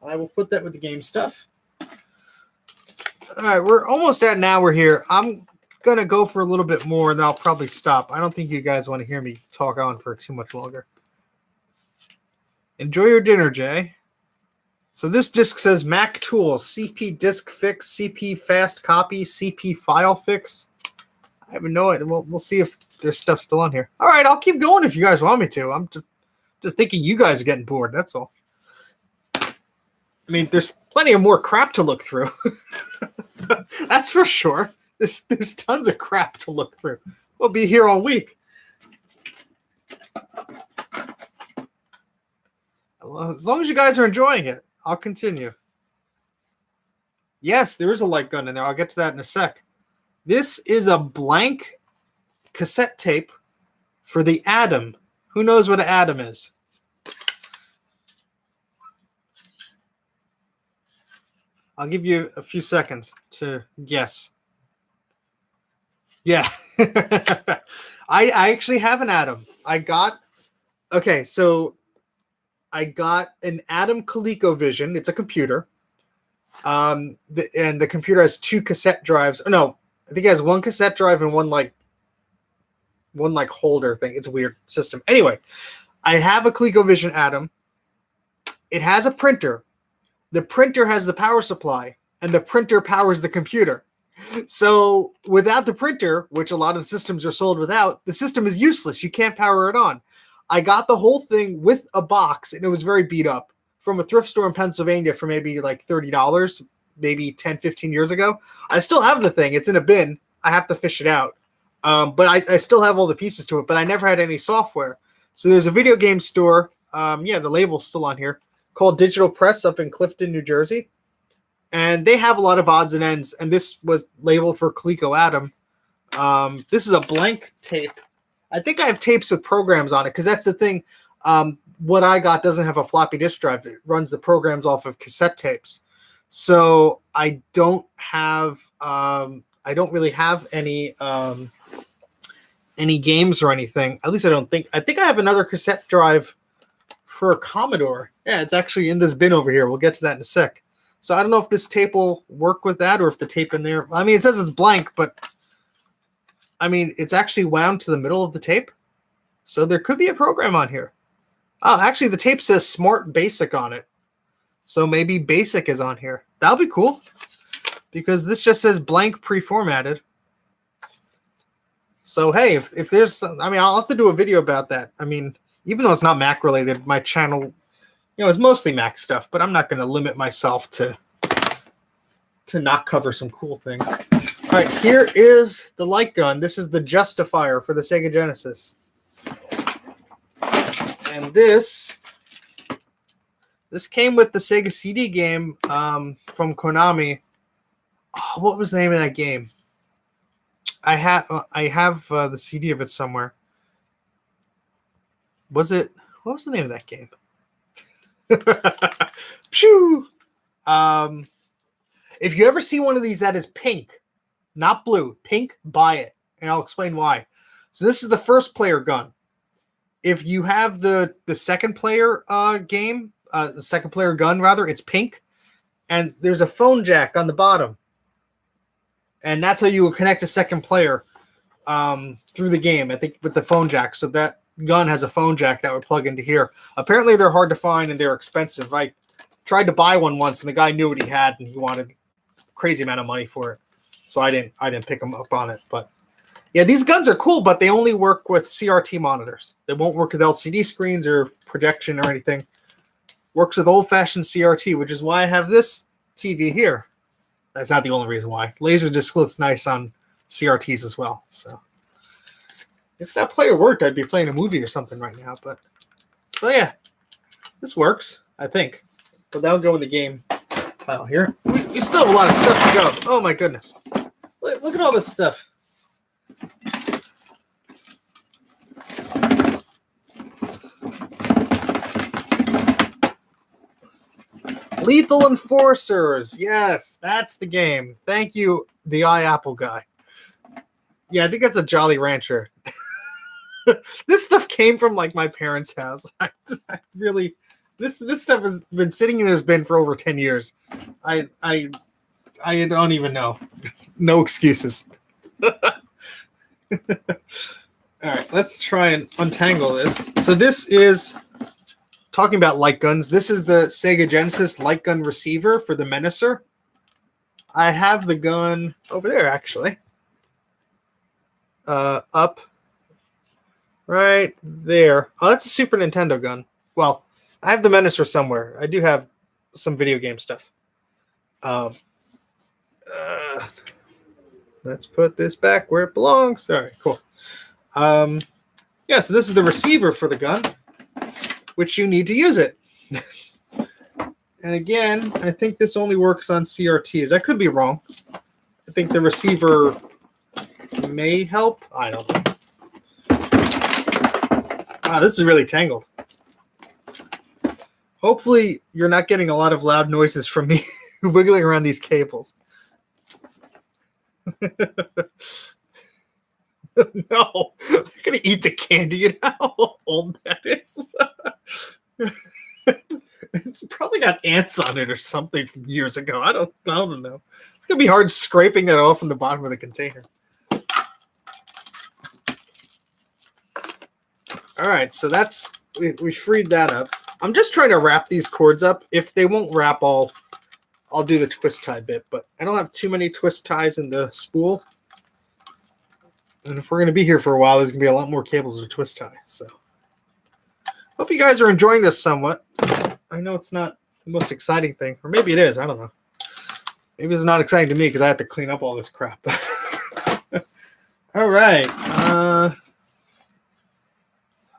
Speaker 1: I will put that with the game stuff. All right, we're almost at an hour here. I'm going to go for a little bit more, and then I'll probably stop. I don't think you guys want to hear me talk on for too much longer. Enjoy your dinner, Jay. So this disc says Mac Tools, CP Disk Fix, CP Fast Copy, CP File Fix. I have no idea. We'll see if there's stuff still on here. All right, I'll keep going if you guys want me to. I'm just thinking you guys are getting bored. That's all. I mean, there's plenty of more crap to look through. That's for sure. There's tons of crap to look through. We'll be here all week. Well, as long as you guys are enjoying it, I'll continue. Yes, there is a light gun in there. I'll get to that in a sec. This is a blank cassette tape for the Atom. Who knows what an Atom is? I'll give you a few seconds to guess. Yeah. I actually have an Atom. I got an Atom ColecoVision. It's a computer. And the computer has 2 cassette drives. No, I think it has 1 cassette drive and one holder thing. It's a weird system. Anyway, I have a ColecoVision Atom. It has a printer. The printer has the power supply, and the printer powers the computer. So without the printer, which a lot of the systems are sold without, the system is useless. You can't power it on. I got the whole thing with a box, and it was very beat up from a thrift store in Pennsylvania for maybe like $30, maybe 10, 15 years ago. I still have the thing. It's in a bin. I have to fish it out. But I still have all the pieces to it, but I never had any software. So there's a video game store. The label's still on here, called Digital Press up in Clifton, New Jersey. And they have a lot of odds and ends. And this was labeled for Coleco Atom. This is a blank tape. I think I have tapes with programs on it because that's the thing. What I got doesn't have a floppy disk drive. It runs the programs off of cassette tapes. So I don't really have any games or anything. At least I don't think. I think I have another cassette drive for a Commodore. Yeah, it's actually in this bin over here. We'll get to that in a sec. So I don't know if this tape will work with that or if the tape in there. I mean, it says it's blank, but I mean, it's actually wound to the middle of the tape. So there could be a program on here. Oh, actually, the tape says Smart Basic on it. So maybe Basic is on here. That'll be cool because this just says blank pre-formatted. So, hey, if there's some, I mean, I'll have to do a video about that. I mean, even though it's not Mac related, my channel, it's mostly Mac stuff, but I'm not going to limit myself to not cover some cool things. All right, here is the light gun. This is the Justifier for the Sega Genesis. And this came with the Sega CD game from Konami. Oh, what was the name of that game? I have the CD of it somewhere. What was the name of that game? Phew! If you ever see one of these that is pink, not blue, pink, buy it. And I'll explain why. So this is the first player gun. If you have the second player the second player gun rather, it's pink. And there's a phone jack on the bottom. And that's how you will connect a second player through the game, I think, with the phone jack. So that gun has a phone jack that would plug into here. Apparently they're hard to find and they're expensive. I tried to buy one once and the guy knew what he had and he wanted a crazy amount of money for it. So I didn't pick him up on it. But yeah, these guns are cool, but they only work with CRT monitors. They won't work with LCD screens or projection or anything. Works with old-fashioned CRT, which is why I have this TV here. That's not the only reason why. Laserdisc looks nice on CRTs as well. So if that player worked, I'd be playing a movie or something right now. But so yeah, this works, I think. But that'll go in the game file here. We still have a lot of stuff to go. Oh my goodness. Look at all this stuff. Lethal Enforcers. Yes, that's the game. Thank you, the iApple guy. Yeah, I think that's a Jolly Rancher. This stuff came from like my parents' house. I really, this stuff has been sitting in this bin for over 10 years. I don't even know. No excuses. All right, let's try and untangle this. So this is talking about light guns. This is the Sega Genesis light gun receiver for the Menacer. I have the gun over there, actually. Up. Right there. Oh, that's a Super Nintendo gun. Well, I have the Menacer somewhere. I do have some video game stuff. Let's put this back where it belongs. All right, cool. Yeah, so this is the receiver for the gun, which you need to use it. And again, I think this only works on CRTs. I could be wrong. I think the receiver may help. I don't know. Wow, this is really tangled. Hopefully, you're not getting a lot of loud noises from me wiggling around these cables. No, I'm going to eat the candy. You know how old that is? It's probably got ants on it or something from years ago. I don't know. It's going to be hard scraping that off from the bottom of the container. All right, so that's we freed that up. I'm just trying to wrap these cords up. If they won't wrap, I'll do the twist tie bit, but I don't have too many twist ties in the spool. And if we're going to be here for a while, there's going to be a lot more cables to twist tie. So hope you guys are enjoying this somewhat. I know it's not the most exciting thing, or maybe it is. I don't know. Maybe it's not exciting to me because I have to clean up all this crap. All right.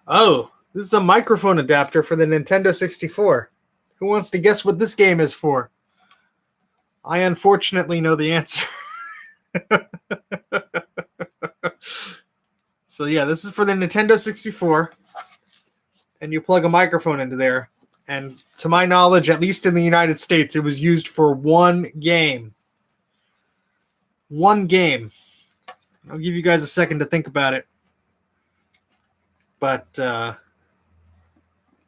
Speaker 1: Oh, this is a microphone adapter for the Nintendo 64. Who wants to guess what this game is for? I unfortunately know the answer. So yeah, this is for the Nintendo 64. And you plug a microphone into there. And to my knowledge, at least in the United States, it was used for one game. One game. I'll give you guys a second to think about it. But,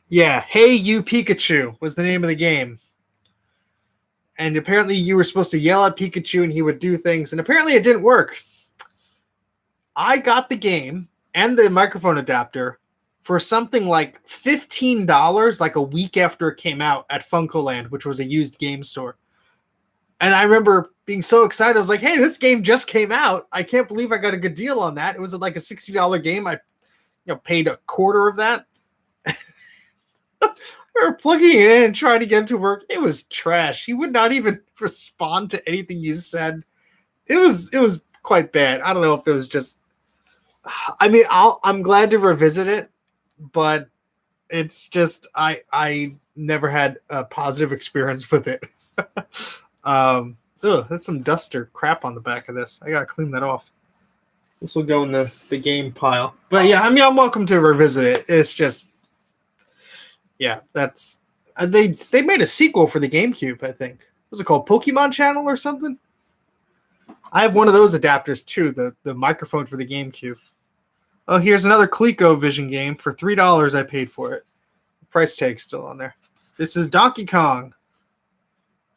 Speaker 1: yeah, Hey You Pikachu was the name of the game. And apparently you were supposed to yell at Pikachu and he would do things. And apparently it didn't work. I got the game and the microphone adapter for something like $15, like a week after it came out at FuncoLand, which was a used game store. And I remember being so excited. I was like, hey, this game just came out. I can't believe I got a good deal on that. It was like a $60 game. I paid a quarter of that. We were plugging it in and trying to get it to work. It was trash. He would not even respond to anything you said. It was quite bad. I don't know if it was just. I mean, I'm glad to revisit it, but it's just I never had a positive experience with it. There's some dust or crap on the back of this. I gotta clean that off. This will go in the game pile. But yeah, I mean, I'm welcome to revisit it. It's just, yeah, that's they made a sequel for the GameCube. I think was it called Pokemon Channel or something? I have one of those adapters too. The microphone for the GameCube. Oh, here's another ColecoVision game for $3. I paid for it. The price tag's still on there. This is Donkey Kong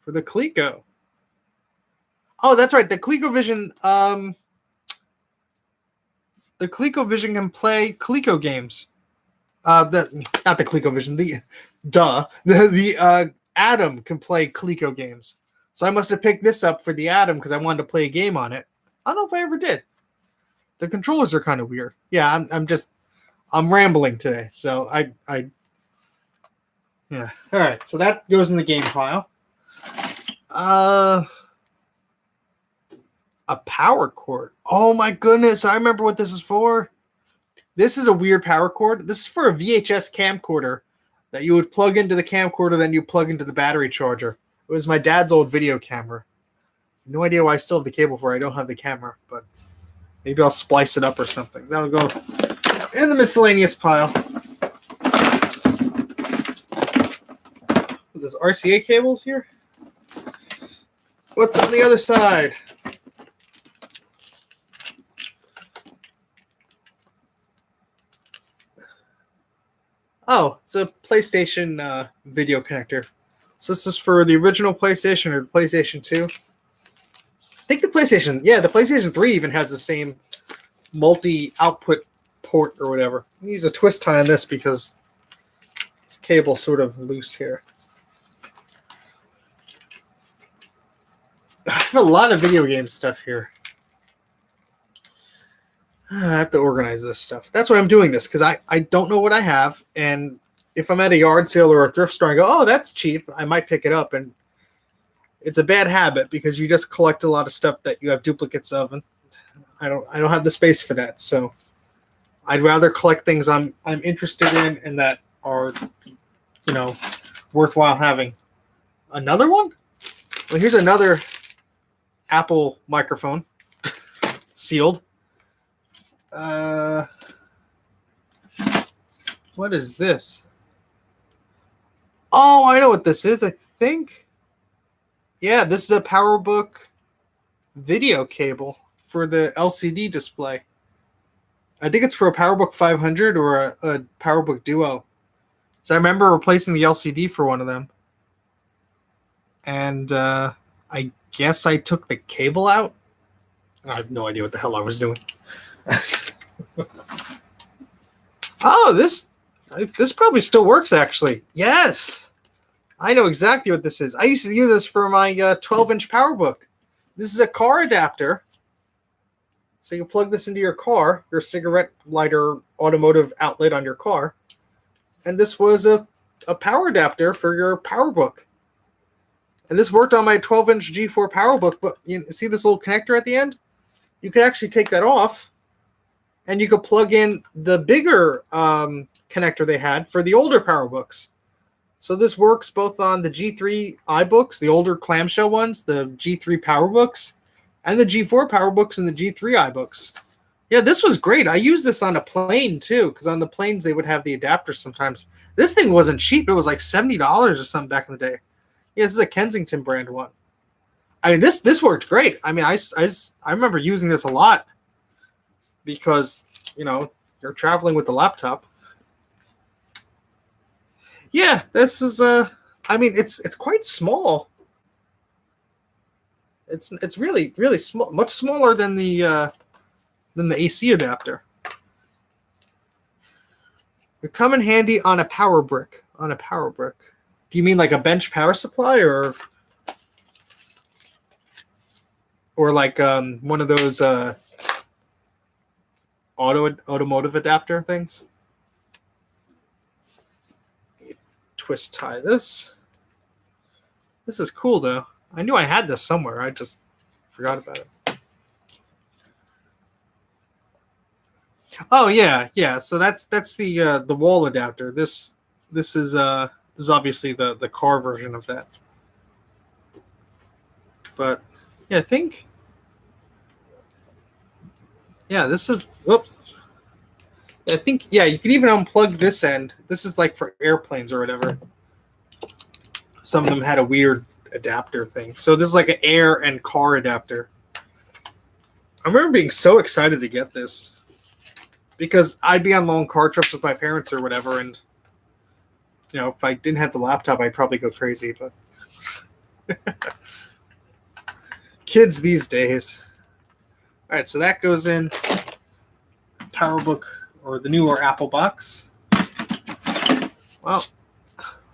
Speaker 1: for the Coleco. Oh, that's right. The ColecoVision. The ColecoVision can play Coleco games. Not the ColecoVision. The Atom can play Coleco games. So I must have picked this up for the Atom because I wanted to play a game on it. I don't know if I ever did. The controllers are kind of weird. Yeah, I'm rambling today. So yeah. All right. So that goes in the game pile. A power cord. Oh my goodness. I remember what this is for. This is a weird power cord. This is for a VHS camcorder that you would plug into the camcorder, then you plug into the battery charger. It was my dad's old video camera. No idea why I still have the cable for it. I don't have the camera, but maybe I'll splice it up or something. That'll go in the miscellaneous pile. Is this RCA cables here? What's on the other side? Oh, it's a PlayStation video connector. So this is for the original PlayStation or the PlayStation 2. I think the PlayStation 3 even has the same multi-output port or whatever. I'm going to use a twist tie on this because this cable's sort of loose here. I have a lot of video game stuff here. I have to organize this stuff. That's why I'm doing this, because I don't know what I have, and if I'm at a yard sale or a thrift store and go, oh, that's cheap, I might pick it up. And it's a bad habit because you just collect a lot of stuff that you have duplicates of, and I don't have the space for that. So I'd rather collect things I'm interested in and that are, worthwhile having. Another one? Well, here's another Apple microphone, sealed. What is this? Oh, I know what this is, I think. Yeah, this is a PowerBook video cable for the LCD display. I think it's for a PowerBook 500 or a PowerBook Duo. So I remember replacing the LCD for one of them. And I guess I took the cable out. I have no idea what the hell I was doing. Oh, this probably still works, actually. Yes! I know exactly what this is. I used to use this for my 12-inch PowerBook. This is a car adapter. So you plug this into your car, your cigarette lighter automotive outlet on your car. And this was a power adapter for your PowerBook. And this worked on my 12-inch G4 PowerBook. But you see this little connector at the end? You could actually take that off. And you could plug in the bigger connector they had for the older PowerBooks. So this works both on the G3 iBooks, the older clamshell ones, the G3 PowerBooks, and the G4 PowerBooks and the G3 iBooks. Yeah, this was great. I used this on a plane too, because on the planes they would have the adapter sometimes. This thing wasn't cheap. It was like $70 or something back in the day. Yeah, this is a Kensington brand one. I mean, this worked great. I mean, I remember using this a lot because, you're traveling with the laptop. Yeah, this is it's quite small. It's really, really small, much smaller than the AC adapter. It come in handy on a power brick. Do you mean like a bench power supply or like one of those automotive adapter things? Twist tie this. This is cool though. I knew I had this somewhere. I just forgot about it. Oh yeah. So that's the wall adapter. This is obviously the car version of that. But yeah, I think this is I think you could even unplug this end. This is like for airplanes or whatever. Some of them had a weird adapter thing. So this is like an air and car adapter. I remember being so excited to get this because I'd be on long car trips with my parents or whatever, and if I didn't have the laptop, I'd probably go crazy. But kids these days. All right, so that goes in PowerBook or the newer Apple box. Well,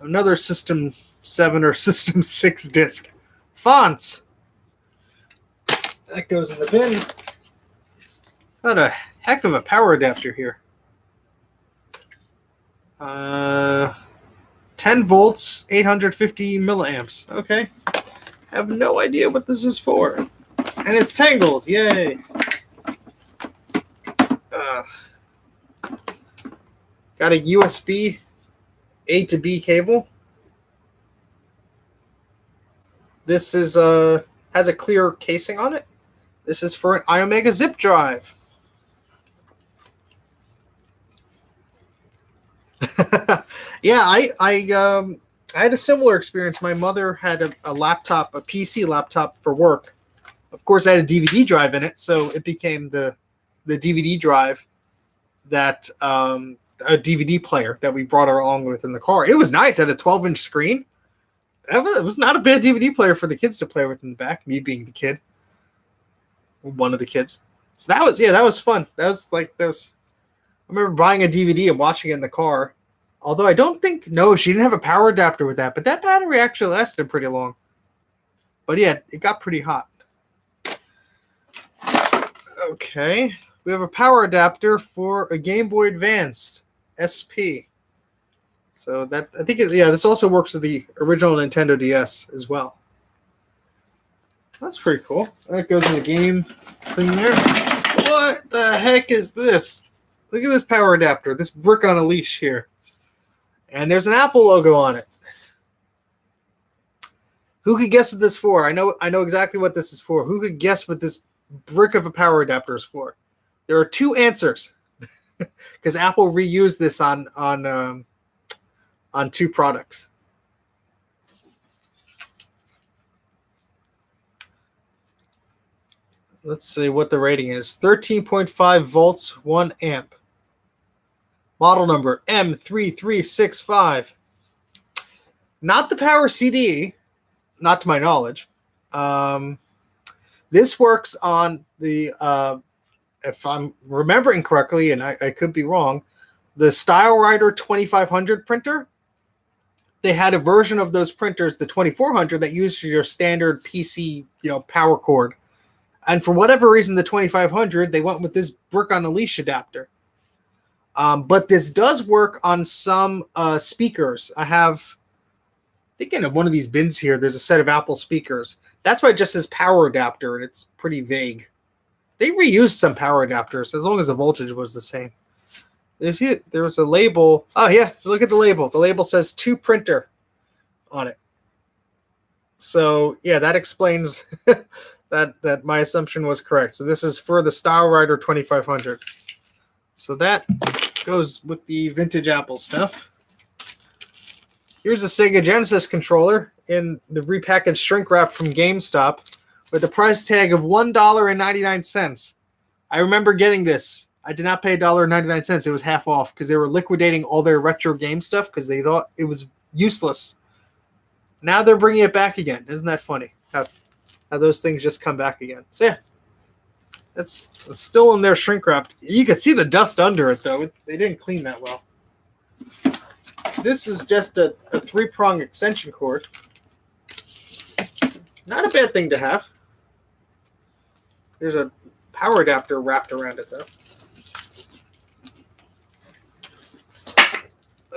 Speaker 1: another System 7 or System 6 disc. Fonts. That goes in the bin. Got a heck of a power adapter here. 10 volts, 850 milliamps. Okay. Have no idea what this is for. And it's tangled. Yay. Got a USB A to B cable. This is has a clear casing on it. This is for an iOmega zip drive. Yeah, I had a similar experience. My mother had a laptop, a PC laptop for work. Of course, I had a DVD drive in it, so it became the DVD drive that a DVD player that we brought along with in the car. It was nice. It had a 12-inch screen. It was not a bad DVD player for the kids to play with in the back. Me being the kid, one of the kids. So that was fun. I remember buying a DVD and watching it in the car. Although I don't think, no, she didn't have a power adapter with that, but that battery actually lasted pretty long. But yeah, it got pretty hot. Okay, we have a power adapter for a Game Boy Advance SP. So that I think this also works with the original Nintendo DS as well. That's pretty cool. That goes in the game thing there. What the heck is this? Look at this power adapter. This brick on a leash here. And there's an Apple logo on it. Who could guess what this is for? I know exactly what this is for. Who could guess what this brick of a power adapter is for? There are two answers. Because Apple reused this on two products. Let's see what the rating is. 13.5 volts, 1 amp. Model number M3365. Not the Power CD, not to my knowledge. This works on the, if I'm remembering correctly, and I could be wrong, the StyleWriter 2500 printer. They had a version of those printers, the 2400, that used your standard PC, power cord. And for whatever reason, the 2500, they went with this brick on a leash adapter. But this does work on some speakers. I think in one of these bins here, there's a set of Apple speakers. That's why it just says power adapter, and it's pretty vague. They reused some power adapters as long as the voltage was the same. You see it? There was a label. Oh, yeah. Look at the label. The label says to printer on it. So, yeah, that explains that my assumption was correct. So this is for the StyleWriter 2500. So that goes with the vintage Apple stuff. Here's a Sega Genesis controller in the repackaged shrink wrap from GameStop with a price tag of $1.99. I remember getting this. I did not pay $1.99. It was half off because they were liquidating all their retro game stuff because they thought it was useless. Now they're bringing it back again. Isn't that funny? How those things just come back again. So yeah, it's still in there shrink wrapped. You can see the dust under it though. They didn't clean that well. This is just a 3-prong extension cord. Not a bad thing to have. There's a power adapter wrapped around it though.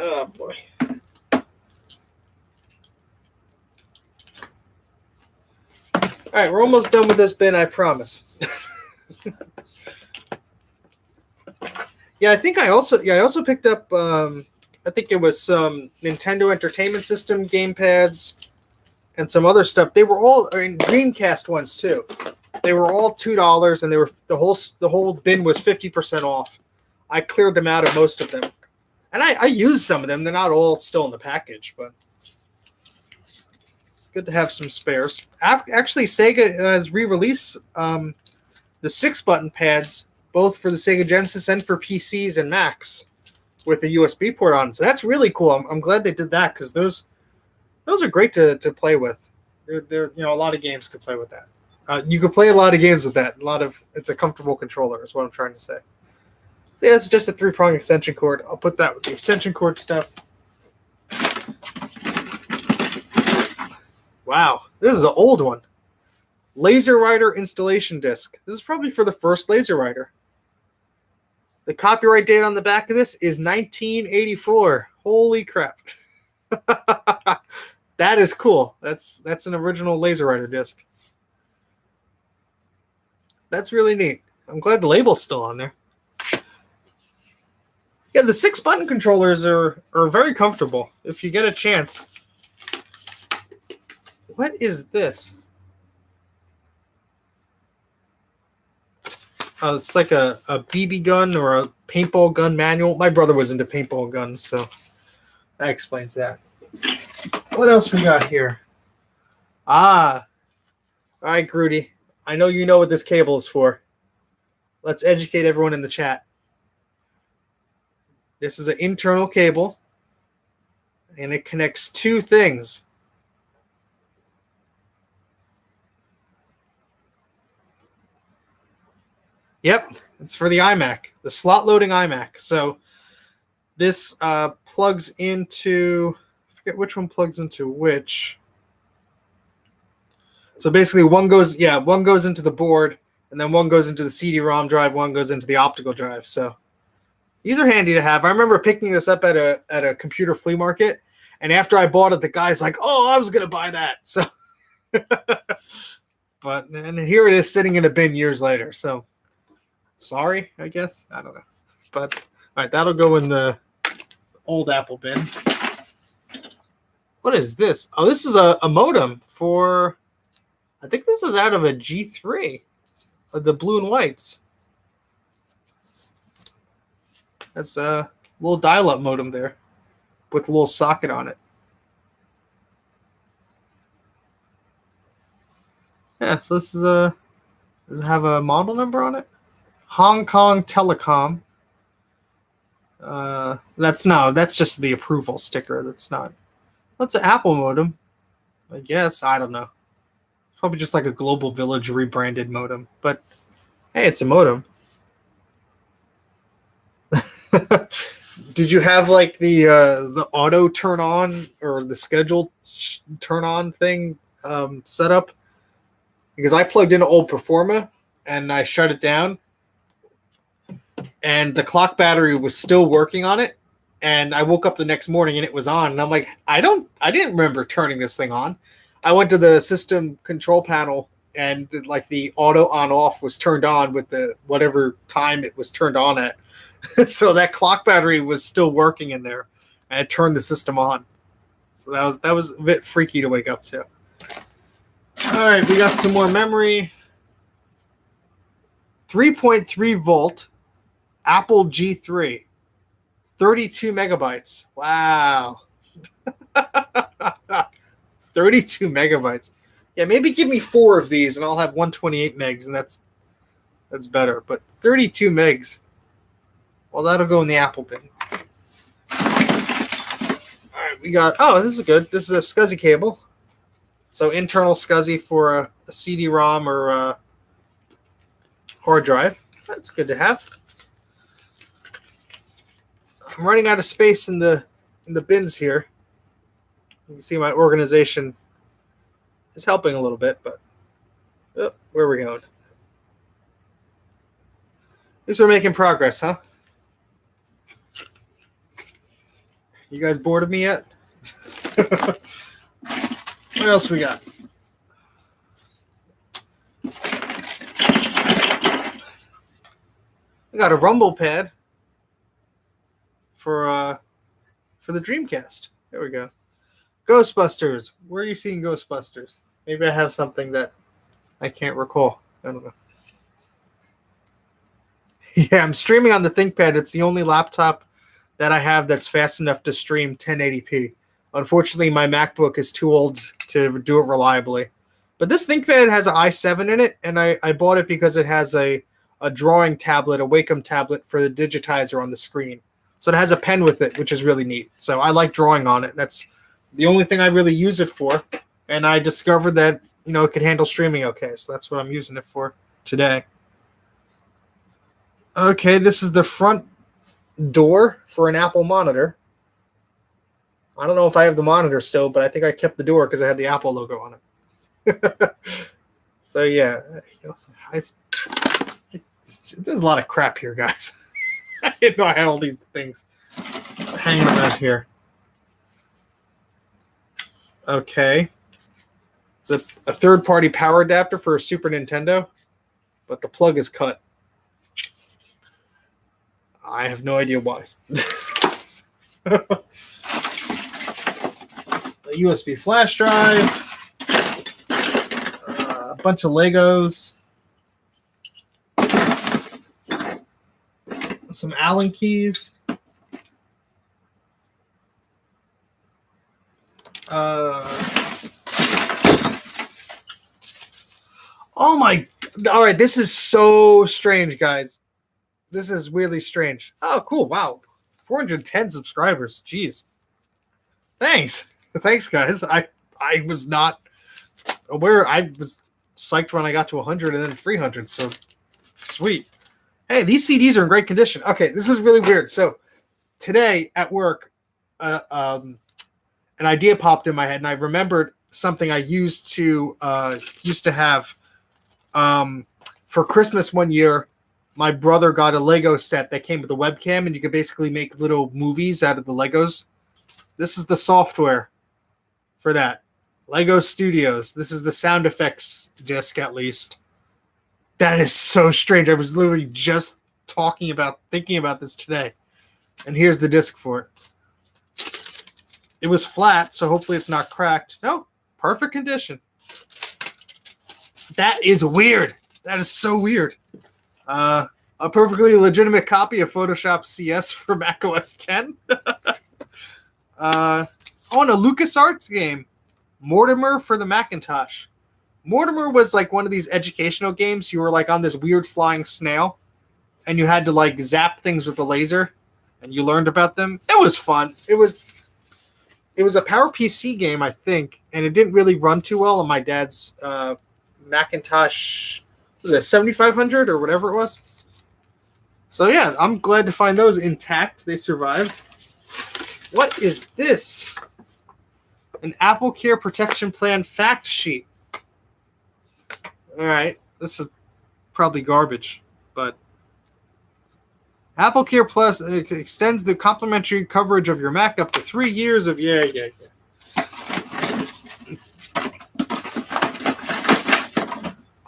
Speaker 1: Oh boy. All right, we're almost done with this bin, I promise. Yeah, I also picked up I think it was some Nintendo Entertainment System game pads and some other stuff. They were all Dreamcast ones too. They were all $2 and they were the whole bin was 50% off. I cleared them out of most of them. And I used some of them. They're not all still in the package, but it's good to have some spares. Actually, Sega has re-released the 6-button pads, both for the Sega Genesis and for PCs and Macs, with the USB port on. So that's really cool. I'm glad they did that because those are great to play with. They're a lot of games could play with that. You could play a lot of games with that. It's a comfortable controller is what I'm trying to say. So yeah, it's just a 3-prong extension cord. I'll put that with the extension cord stuff. Wow, this is an old one. Laser Writer installation disc. This is probably for the first Laser Writer. The copyright date on the back of this is 1984. Holy crap. That is cool. That's an original Laser Writer disc. That's really neat. I'm glad the label's still on there. Yeah, the 6-button controllers are very comfortable if you get a chance. What is this? It's like a BB gun or a paintball gun manual. My brother was into paintball guns, so that explains that. What else we got here? All right, Grudy. I know you know what this cable is for. Let's educate everyone in the chat. This is an internal cable, and it connects two things. Yep, it's for the iMac, the slot loading iMac. So this plugs into, I forget which one plugs into which. So basically one goes into the board, and then one goes into the CD-ROM drive, one goes into the optical drive. So These are handy to have. I remember picking this up at a computer flea market, and after I bought it, the guy's like, "Oh, I was gonna buy that." So, and here it is sitting in a bin years later. So, sorry, I guess. I don't know. But all right, that'll go in the old Apple bin. What is this? Oh, this is a modem for. I think this is out of a G3, the blue and whites. That's a little dial-up modem there with a little socket on it. Yeah, so this is does it have a model number on it? Hong Kong Telecom. That's just the approval sticker. That's not. What's an Apple modem? I guess. I don't know. Probably just like a Global Village rebranded modem. But hey, it's a modem. Did you have like the auto turn on or the scheduled turn on thing set up? Because I plugged in an old Performa and I shut it down, and the clock battery was still working on it. And I woke up the next morning and it was on, and I'm like, I didn't remember turning this thing on. I went to the system control panel, and the auto on off was turned on with the whatever time it was turned on at. So that clock battery was still working in there, and it turned the system on. So that was a bit freaky to wake up to. All right, we got some more memory. 3.3 volt Apple G3, 32 megabytes. Wow. 32 megabytes. Yeah, maybe give me 4 of these and I'll have 128 megs, and that's better. But 32 megs. Well, that'll go in the Apple bin. All right, we got. Oh, this is good. This is a SCSI cable. So internal SCSI for a CD-ROM or a hard drive. That's good to have. I'm running out of space in the bins here. You can see my organization is helping a little bit, but where are we going? At least we're making progress, huh? You guys bored of me yet? What else we got? We got a rumble pad for the Dreamcast. There we go. Ghostbusters. Where are you seeing Ghostbusters? Maybe I have something that I can't recall. I don't know. Yeah, I'm streaming on the ThinkPad. It's the only laptop that I have that's fast enough to stream 1080p. Unfortunately, my MacBook is too old to do it reliably. But this ThinkPad has an i7 in it, and I bought it because it has a drawing tablet, a Wacom tablet for the digitizer on the screen. So it has a pen with it, which is really neat. So I like drawing on it. That's the only thing I really use it for. And I discovered that, it could handle streaming okay. So that's what I'm using it for today. Okay, this is the front door for an Apple monitor. I don't know if I have the monitor still, but I think I kept the door because I had the Apple logo on it. So yeah, there's a lot of crap here, guys. I didn't know I had all these things hanging around here. Okay. It's a third-party power adapter for a Super Nintendo, but the plug is cut. I have no idea why. A USB flash drive, a bunch of Legos, some Allen keys, oh my, all right, this is so strange, guys. This is really strange. Oh, cool. Wow. 410 subscribers. Jeez. Thanks. Thanks, guys. I was not aware. I was psyched when I got to 100 and then 300. So sweet. Hey, these CDs are in great condition. Okay, this is really weird. So today at work, an idea popped in my head, and I remembered something I used to have for Christmas one year. my brother got a Lego set that came with a webcam, and you could basically make little movies out of the Legos. This is the software for that. Lego Studios. This is the sound effects disc, at least. That is so strange. I was literally just thinking about this today. And here's the disc for it. It was flat, so hopefully it's not cracked. No, perfect condition. That is weird. That is so weird. A perfectly legitimate copy of Photoshop CS for Mac OS 10. On a LucasArts game. Mortimer for the Macintosh. Mortimer was like one of these educational games. You were like on this weird flying snail, and you had to like zap things with a laser, and you learned about them. It was fun. It was a PowerPC game, I think, and it didn't really run too well on my dad's Macintosh, was it 7500 or whatever it was. So yeah, I'm glad to find those intact. They survived. What is this? An Apple Care Protection Plan fact sheet. All right, this is probably garbage, but Apple Care Plus extends the complimentary coverage of your Mac up to 3 years of yeah.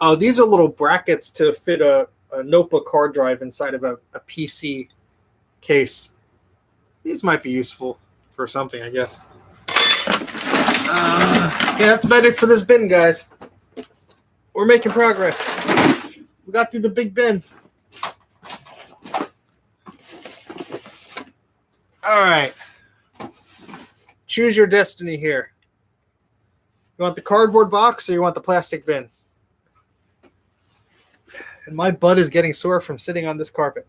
Speaker 1: Oh, these are little brackets to fit a notebook hard drive inside of a PC case. These might be useful for something, I guess. Yeah, that's about it for this bin, guys. We're making progress. We got through the big bin. All right. Choose your destiny here. You want the cardboard box or you want the plastic bin? And my butt is getting sore from sitting on this carpet.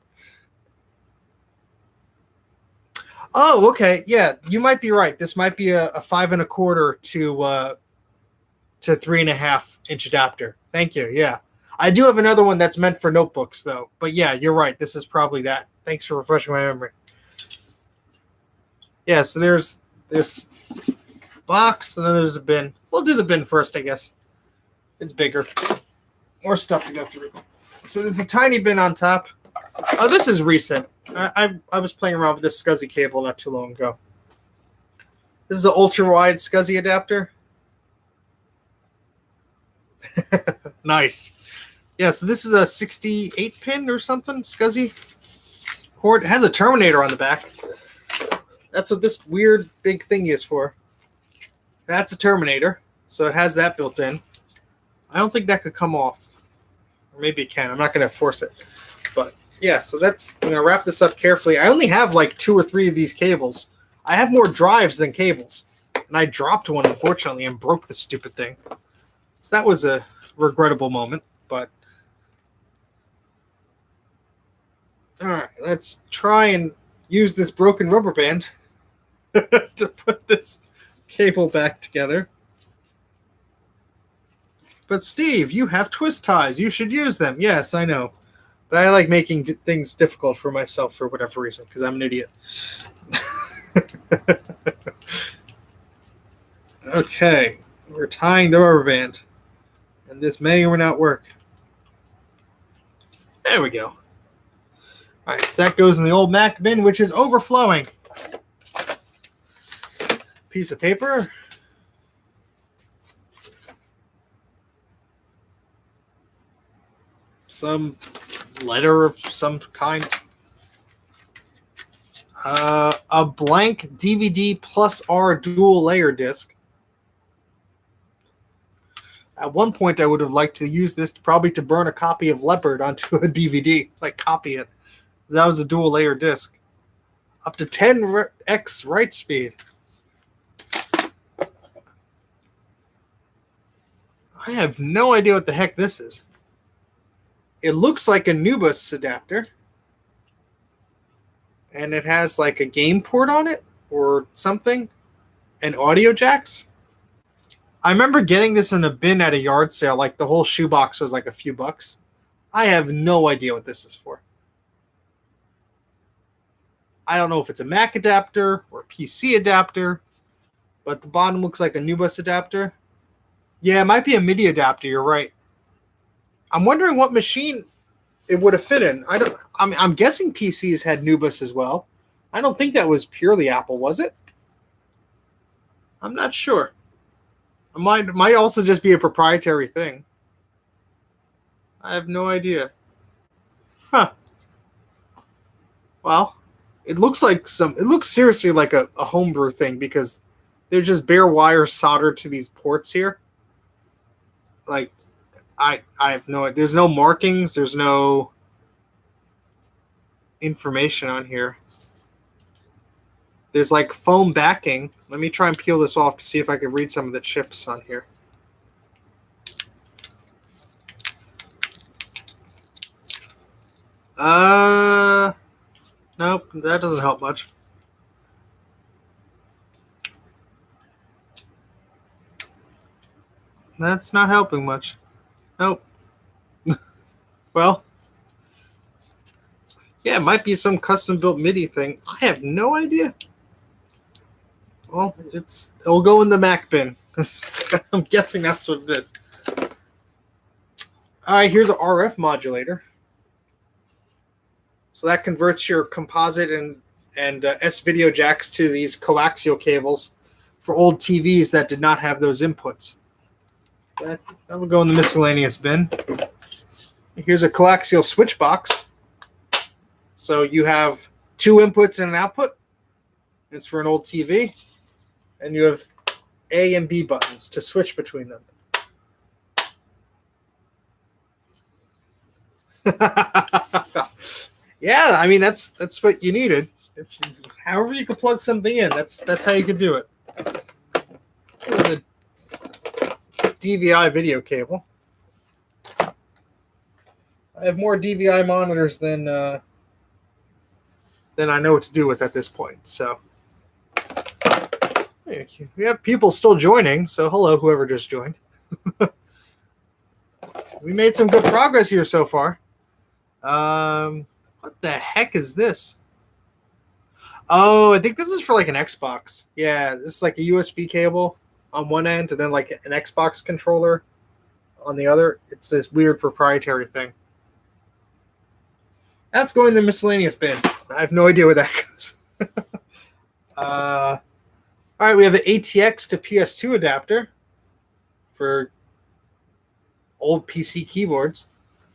Speaker 1: Oh, okay. Yeah, you might be right. This might be a 5 1/4 to 3.5 inch adapter. Thank you. Yeah, I do have another one that's meant for notebooks, though. But yeah, you're right. This is probably that. Thanks for refreshing my memory. Yeah, so there's this box, and then there's a bin. We'll do the bin first, I guess. It's bigger. More stuff to go through. So there's a tiny bin on top. Oh, this is recent. I was playing around with this SCSI cable not too long ago. This is an ultra-wide SCSI adapter. Nice. Yeah, so this is a 68 pin or something, SCSI cord. It has a terminator on the back. That's what this weird big thing is for. That's a terminator, so it has that built in. I don't think that could come off. Or maybe it can. I'm not going to force it. But yeah, so that's, I'm going to wrap this up carefully. I only have like 2 or 3 of these cables. I have more drives than cables. And I dropped one, unfortunately, and broke the stupid thing. So that was a regrettable moment, but all right, let's try and use this broken rubber band to put this cable back together. But Steve, you have twist ties. You should use them. Yes, I know. But I like making things difficult for myself for whatever reason, because I'm an idiot. Okay, we're tying the rubber band. And this may or may not work. There we go. All right, so that goes in the old Mac bin, which is overflowing. Piece of paper. Some letter of some kind. A blank DVD plus R dual layer disc. At one point, I would have liked to use this probably to burn a copy of Leopard onto a DVD, like copy it. That was a dual layer disc. Up to 10x write speed. I have no idea what the heck this is. It looks like a Nubus adapter. And it has like a game port on it or something. And audio jacks. I remember getting this in a bin at a yard sale. Like the whole shoebox was like a few bucks. I have no idea what this is for. I don't know if it's a Mac adapter or a PC adapter. But the bottom looks like a Nubus adapter. Yeah, it might be a MIDI adapter. You're right. I'm wondering what machine it would have fit in. I'm guessing PCs had Nubus as well. I don't think that was purely Apple, was it? I'm not sure. It might also just be a proprietary thing. I have no idea. Huh. Well, it looks seriously like a homebrew thing because there's just bare wire soldered to these ports here. Like, I have no, there's no markings, there's no information on here. There's like foam backing. Let me try and peel this off to see if I can read some of the chips on here. Nope, that doesn't help much. That's not helping much. Nope. Well, yeah, it might be some custom built MIDI thing. I have no idea. Well, it'll go in the Mac bin. I'm guessing that's what it is. All right, here's an RF modulator. So that converts your composite and S-video jacks to these coaxial cables for old TVs that did not have those inputs. That will go in the miscellaneous bin. Here's a coaxial switch box. So you have 2 inputs and an output. It's for an old TV. And you have A and B buttons to switch between them. Yeah, I mean that's what you needed. However you could plug something in, that's how you could do it. The DVI video cable. I have more DVI monitors than I know what to do with at this point. So we have people still joining. So hello, whoever just joined. We made some good progress here so far. What the heck is this? Oh, I think this is for like an Xbox. Yeah, this is like a USB cable on one end and then like an Xbox controller on the other. It's this weird proprietary thing. That's going in the miscellaneous bin. I have no idea where that goes. All right, we have an ATX to PS2 adapter for old PC keyboards.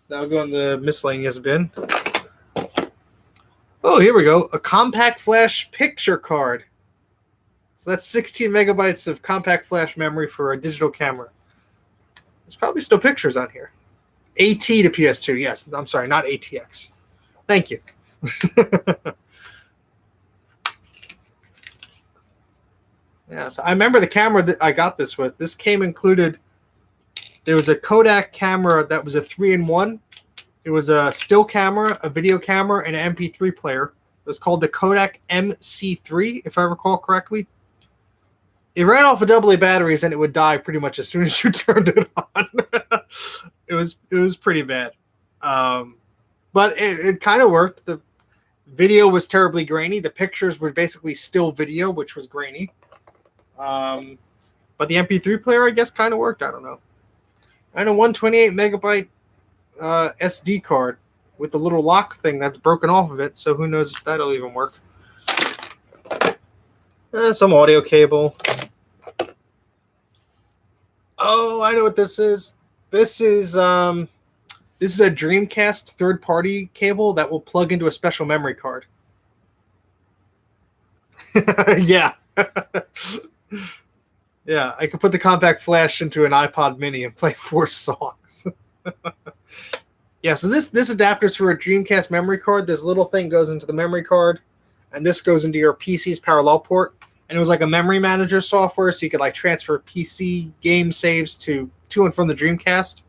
Speaker 1: That'll go in the miscellaneous bin. Oh, here we go. A compact flash picture card. So that's 16 megabytes of compact flash memory for a digital camera. There's probably still pictures on here. AT to PS2. Yes, I'm sorry, not ATX. Thank you. Yeah, so I remember the camera that I got this with. This came included. There was a Kodak camera that was a 3-in-1. It was a still camera, a video camera, and an MP3 player. It was called the Kodak MC3, if I recall correctly. It ran off of AA batteries, and it would die pretty much as soon as you turned it on. It was pretty bad, but it kind of worked. The video was terribly grainy. The pictures were basically still video, which was grainy. But the MP3 player, I guess, kind of worked. I don't know. And a 128 megabyte SD card with the little lock thing that's broken off of it. So who knows if that'll even work. Some audio cable. Oh, I know what this is. This is a Dreamcast third-party cable that will plug into a special memory card. Yeah. Yeah, I could put the compact flash into an iPod mini and play 4 songs. Yeah, so this adapter's for a Dreamcast memory card. This little thing goes into the memory card, and this goes into your PC's parallel port. And it was like a memory manager software, so you could like transfer PC game saves to and from the Dreamcast.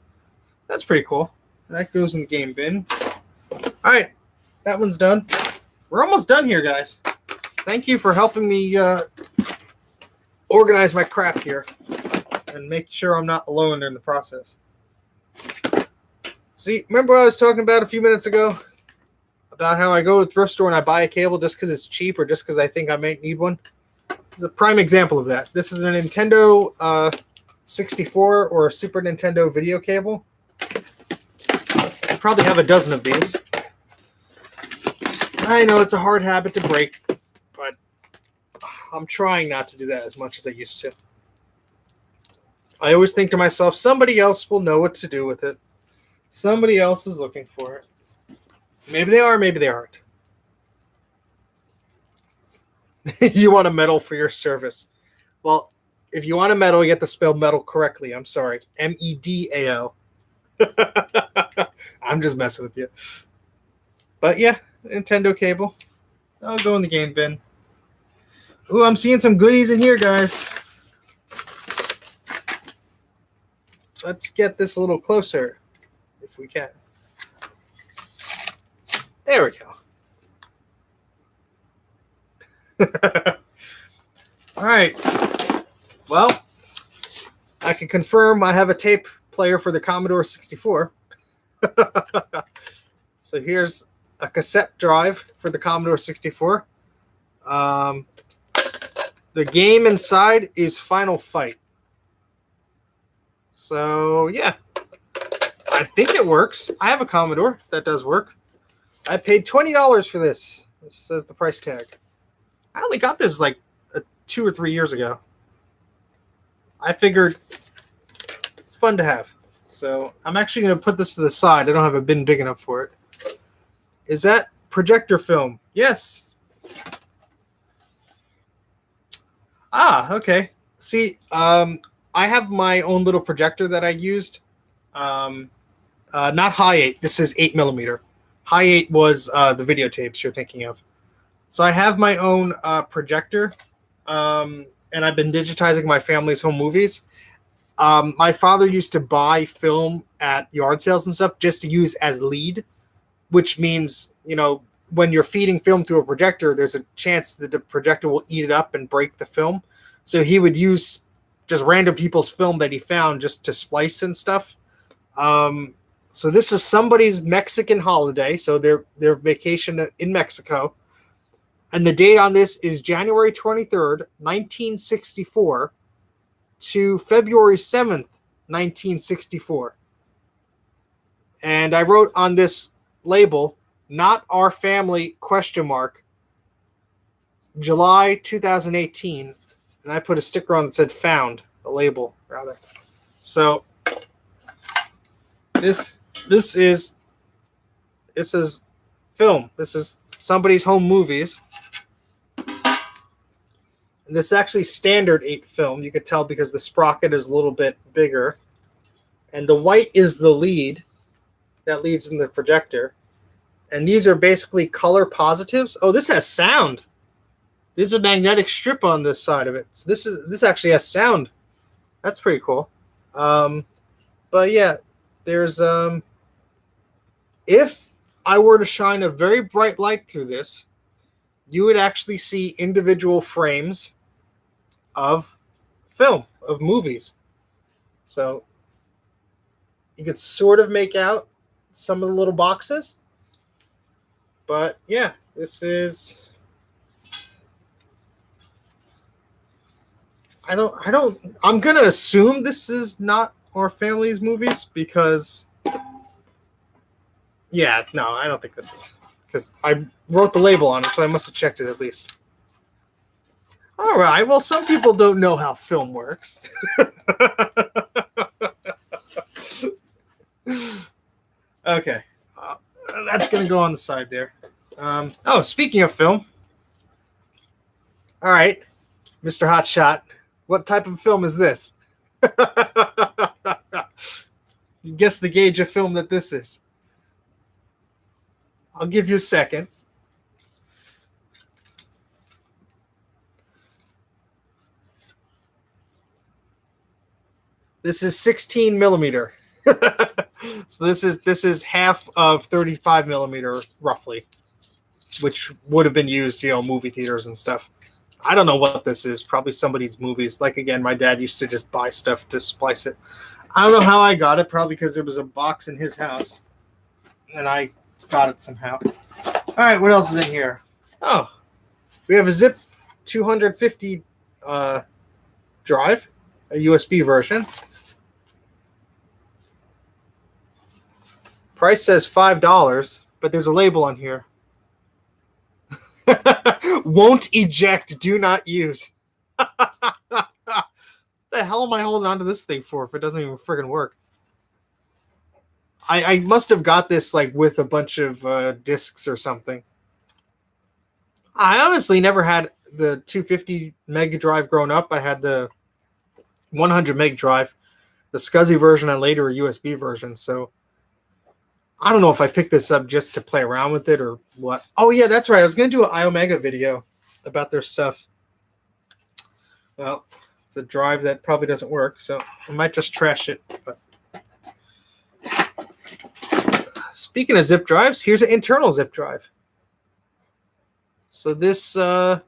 Speaker 1: That's pretty cool. That goes in the game bin. All right, that one's done. We're almost done here, guys. Thank you for helping me organize my crap here and make sure I'm not alone in the process. See, remember what I was talking about a few minutes ago? About how I go to the thrift store and I buy a cable just because it's cheap or just because I think I might need one? This is a prime example of that. This is a Nintendo 64 or a Super Nintendo video cable. You probably have a dozen of these. I know it's a hard habit to break, but I'm trying not to do that as much as I used to. I always think to myself, somebody else will know what to do with it. Somebody else is looking for it. Maybe they are, maybe they aren't. You want a medal for your service. Well, if you want a medal, you have to spell medal correctly. I'm sorry. MEDAL. I'm just messing with you. But yeah, Nintendo cable. I'll go in the game bin. Ooh, I'm seeing some goodies in here, guys. Let's get this a little closer, if we can. There we go. All right. Well, I can confirm I have a tape player for the Commodore 64. So here's a cassette drive for the Commodore 64. The game inside is Final Fight. So, yeah. I think it works. I have a Commodore that does work. I paid $20 for this. This says the price tag. I only got this like 2 or 3 years ago. I figured it's fun to have. So I'm actually going to put this to the side. I don't have a bin big enough for it. Is that projector film? Yes. Ah, okay. See, I have my own little projector that I used. Not high 8. This is 8mm. High 8 was the videotapes you're thinking of. So I have my own projector, and I've been digitizing my family's home movies. My father used to buy film at yard sales and stuff just to use as lead, which means, you know, when you're feeding film through a projector, there's a chance that the projector will eat it up and break the film. So he would use just random people's film that he found just to splice and stuff. So this is somebody's Mexican holiday. So their vacation in Mexico. And the date on this is January 23rd, 1964 to February 7th, 1964. And I wrote on this label, "Not our family, ? July 2018. And I put a sticker on that said found, a label rather. So this is film. This is somebody's home movies. And this is actually standard 8 film. You could tell because the sprocket is a little bit bigger. And the white is the lead that leads in the projector. And these are basically color positives. Oh, this has sound. There's a magnetic strip on this side of it. So this actually has sound. That's pretty cool. But yeah, there's if I were to shine a very bright light through this, you would actually see individual frames of film, of movies. So you could sort of make out some of the little boxes. But yeah, this is... I'm going to assume this is not our family's movies because... Yeah, no, I don't think this is. Because I wrote the label on it, so I must have checked it at least. All right, well, some people don't know how film works. Okay, that's going to go on the side there. Oh, speaking of film. All right, Mr. Hotshot, what type of film is this? You guess the gauge of film that this is. I'll give you a second. This is 16 millimeter. So this is half of 35 millimeter roughly, which would have been used, you know, movie theaters and stuff. I don't know what this is. Probably somebody's movies. Like, again, my dad used to just buy stuff to splice it. I don't know how I got it. Probably because there was a box in his house, and I got it somehow. All right, what else is in here? Oh, we have a zip 250 drive, a USB version. Price says $5, but there's a label on here. Won't eject, do not use. The hell am I holding onto this thing for if it doesn't even friggin' work? I must have got this like with a bunch of discs or something. I honestly never had the 250 meg drive growing up. I had the 100 meg drive, the SCSI version, and later a USB version. So I don't know if I picked this up just to play around with it or what. Oh yeah, that's right. I was going to do an iOmega video about their stuff. Well, it's a drive that probably doesn't work, so I might just trash it. But speaking of zip drives, here's an internal zip drive. So this I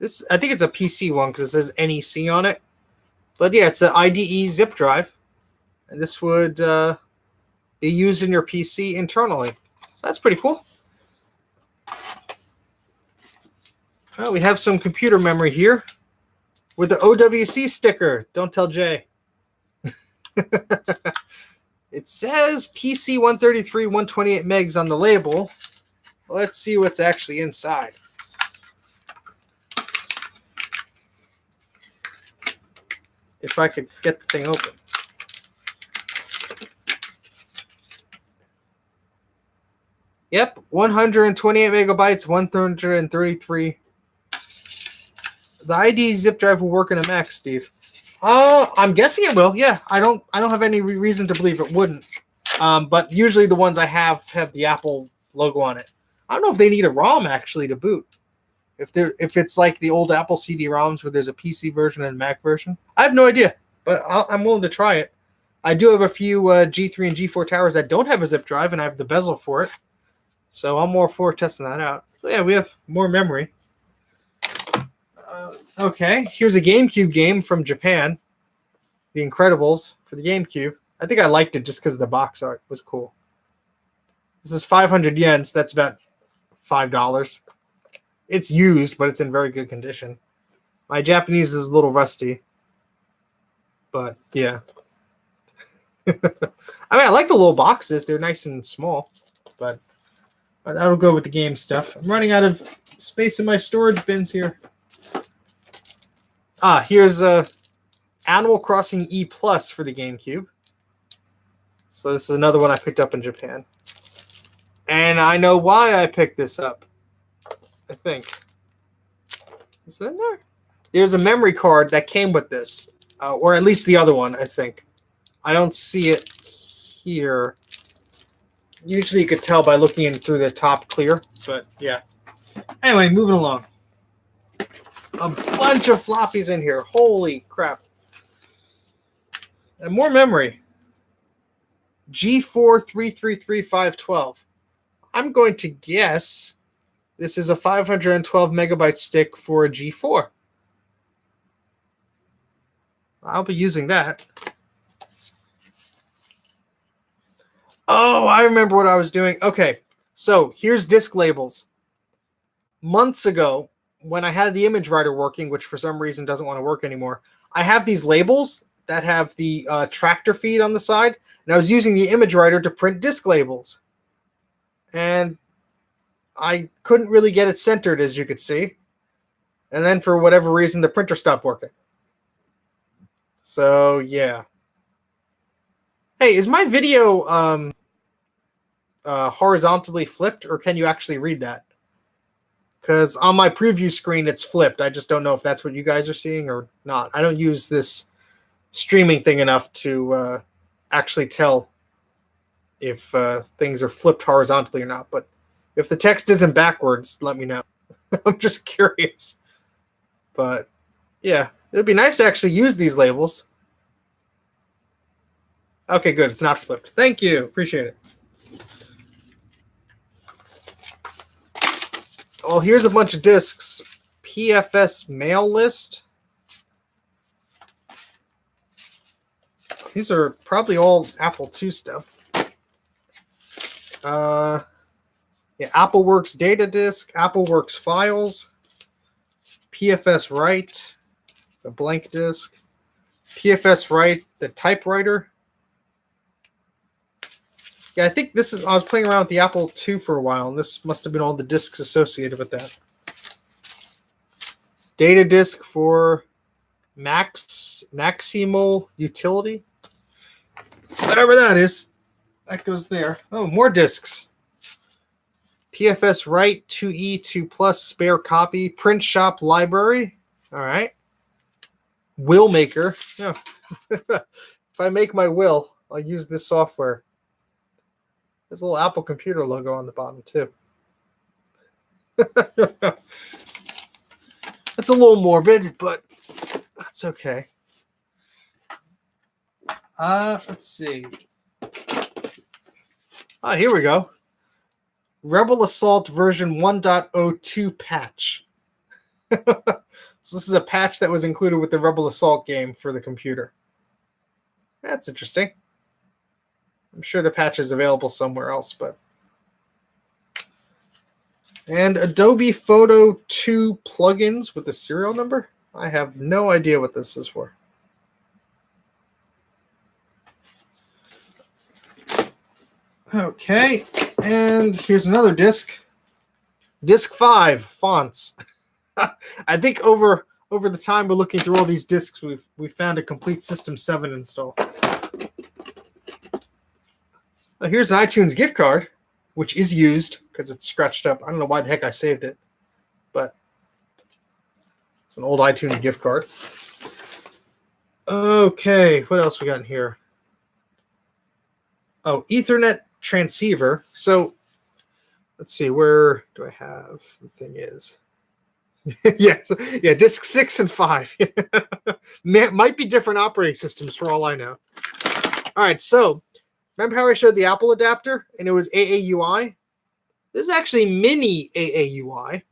Speaker 1: think it's a PC one because it says NEC on it. But yeah, it's an IDE zip drive, and this would be used in your PC internally. So that's pretty cool. Well, we have some computer memory here with the OWC sticker. Don't tell Jay. It says PC 133, 128 megs on the label. Let's see what's actually inside. If I could get the thing open. Yep, 128 megabytes, 133. The ID zip drive will work in a Mac, Steve. I'm guessing it will. Yeah, I don't have any reason to believe it wouldn't. But usually the ones I have the Apple logo on it. I don't know if they need a ROM actually to boot. If it's like the old Apple CD-ROMs where there's a PC version and a Mac version. I have no idea, but I'm willing to try it. I do have a few G3 and G4 towers that don't have a zip drive, and I have the bezel for it. So I'm more for testing that out. So yeah, we have more memory. Okay, here's a GameCube game from Japan. The Incredibles for the GameCube. I think I liked it just because the box art was cool. This is 500 yen, so that's about $5. It's used, but it's in very good condition. My Japanese is a little rusty. But, yeah. I mean, I like the little boxes. They're nice and small. But that'll go with the game stuff. I'm running out of space in my storage bins here. Here's Animal Crossing E Plus for the GameCube. So this is another one I picked up in Japan. And I know why I picked this up. I think. Is it in there? There's a memory card that came with this. Or at least the other one, I think. I don't see it here. Usually you could tell by looking in through the top clear. But yeah. Anyway, moving along. A bunch of floppies in here. Holy crap. And more memory. G4 333512. I'm going to guess this is a 512 megabyte stick for a G4. I'll be using that. Oh, I remember what I was doing. Okay, so here's disk labels. Months ago, when I had the image writer working, which for some reason doesn't want to work anymore, I have these labels that have the tractor feed on the side, and I was using the image writer to print disk labels. And I couldn't really get it centered, as you could see. And then for whatever reason, the printer stopped working. So, yeah. Hey, is my video horizontally flipped, or can you actually read that? Because on my preview screen, it's flipped. I just don't know if that's what you guys are seeing or not. I don't use this streaming thing enough to actually tell if things are flipped horizontally or not. But if the text isn't backwards, let me know. I'm just curious. But, yeah, it would be nice to actually use these labels. Okay, good. It's not flipped. Thank you. Appreciate it. Well, here's a bunch of discs. PFS mail list. These are probably all Apple II stuff. Yeah, AppleWorks data disk, AppleWorks files, PFS Write, the blank disk, PFS Write, the typewriter. Yeah, I think this is. I was playing around with the Apple II for a while, and this must have been all the discs associated with that. Data disk for maximal utility, whatever that is. That goes there. Oh, more discs. PFS write 2E 2 plus spare copy print shop library. All right. Will maker. Yeah. If I make my will, I'll use this software. There's a little Apple computer logo on the bottom too. That's a little morbid, but that's okay. Let's see. Ah, here we go. Rebel Assault version 1.02 patch. So this is a patch that was included with the Rebel Assault game for the computer. That's interesting. I'm sure the patch is available somewhere else, but. And Adobe Photo 2 plugins with the serial number. I have no idea what this is for. Okay, and here's another disc. Disc 5 fonts. I think over the time we're looking through all these discs, we've found a complete System 7 install. Now here's an iTunes gift card, which is used because it's scratched up. I don't know why the heck I saved it, but it's an old iTunes gift card. Okay, what else we got in here? Oh, Ethernet transceiver. So let's see, where do I have the thing is? yeah, disc 6 and 5. Might be different operating systems for all I know. All right, so remember how I showed the Apple adapter and it was AAUI? This is actually mini AAUI.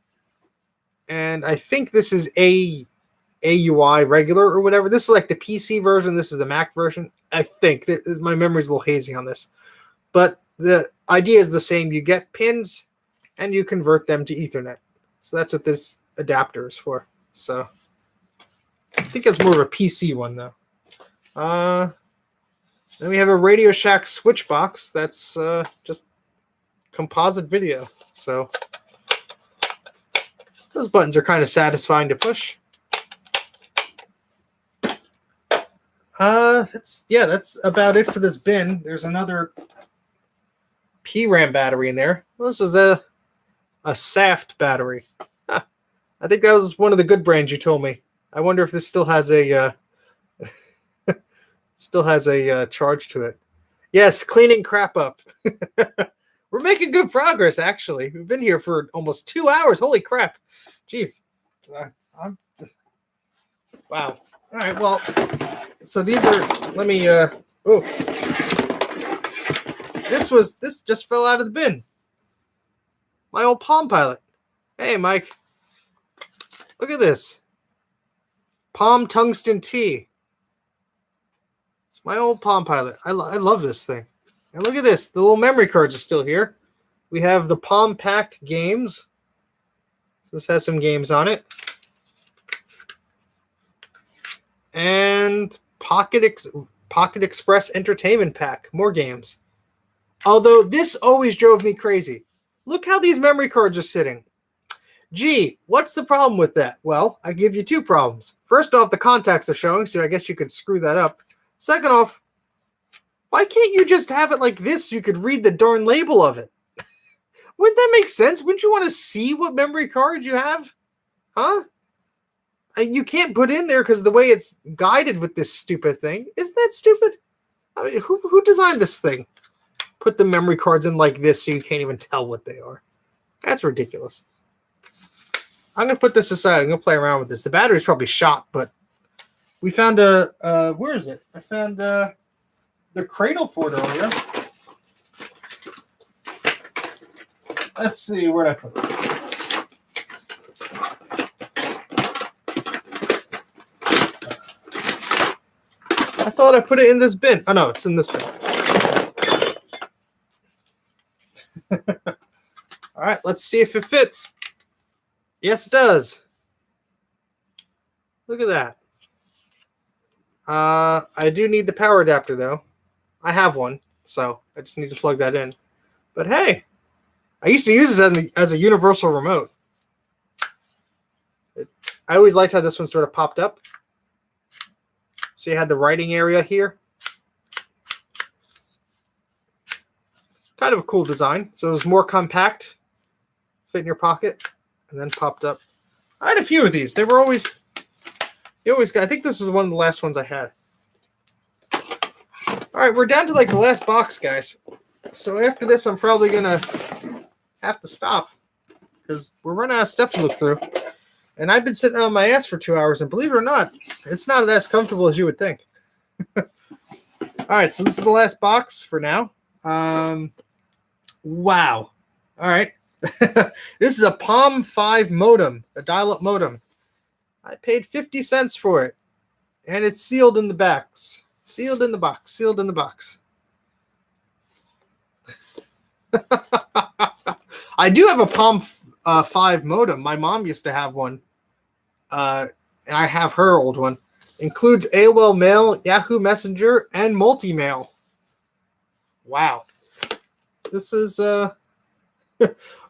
Speaker 1: And I think this is AUI regular or whatever. This is like the PC version. This is the Mac version. I think. My memory's a little hazy on this. But the idea is the same. You get pins and you convert them to Ethernet. So that's what this adapter is for. So I think that's more of a PC one, though. Then we have a Radio Shack switch box that's just composite video. So those buttons are kind of satisfying to push. That's about it for this bin. There's another PRAM battery in there. Well, this is a Saft battery. Huh. I think that was one of the good brands you told me. I wonder if this still has a charge to it. Yes, cleaning crap up. We're making good progress, actually. We've been here for almost 2 hours. Holy crap. Jeez. Wow. All right, well, so these are, let me, this just fell out of the bin. My old Palm Pilot. Hey, Mike. Look at this. Palm Tungsten T. It's my old Palm Pilot. I love this thing. And look at this. The little memory cards are still here. We have the Palm Pack games. So this has some games on it. And Pocket Express Entertainment Pack. More games. Although this always drove me crazy. Look how these memory cards are sitting. Gee, what's the problem with that? Well, I give you two problems. First off, the contacts are showing, so I guess you could screw that up. Second off, why can't you just have it like this so you could read the darn label of it? Wouldn't that make sense? Wouldn't you want to see what memory card you have? Huh? You can't put in there because the way it's guided with this stupid thing. Isn't that stupid? I mean, who designed this thing? Put the memory cards in like this so you can't even tell what they are. That's ridiculous. I'm going to put this aside. I'm going to play around with this. The battery's probably shot, but we found where is it? I found the cradle for it earlier. Let's see, where'd I put it? I thought I put it in this bin. Oh, no, it's in this bin. All right, let's see if it fits. Yes, it does. Look at that. I do need the power adapter, though. I have one, so I just need to plug that in. But hey, I used to use this as a universal remote. I always liked how this one sort of popped up. So you had the writing area here. Kind of a cool design. So it was more compact, fit in your pocket, and then popped up. I had a few of these. They were always, I think this was one of the last ones I had. All right, we're down to like the last box, guys. So after this, I'm probably gonna have to stop because we're running out of stuff to look through. And I've been sitting on my ass for 2 hours, and believe it or not, it's not as comfortable as you would think. All right, so this is the last box for now. Wow. All right. This is a Palm 5 modem, a dial-up modem. I paid 50 cents for it, and it's sealed in the box. Sealed in the box. Sealed in the box. I do have a Palm 5 modem. My mom used to have one. And I have her old one. Includes AOL Mail, Yahoo Messenger, and Multimail. Wow. This is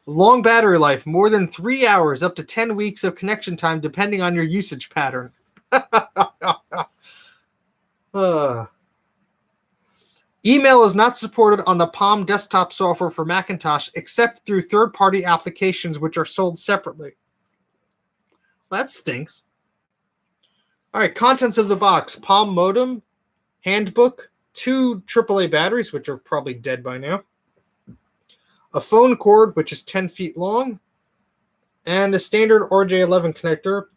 Speaker 1: long battery life, more than 3 hours, up to 10 weeks of connection time, depending on your usage pattern. Email is not supported on the Palm desktop software for Macintosh, except through third-party applications which are sold separately. Well, that stinks. All right, contents of the box. Palm modem, handbook, 2 AAA batteries, which are probably dead by now, a phone cord, which is 10 feet long, and a standard RJ11 connector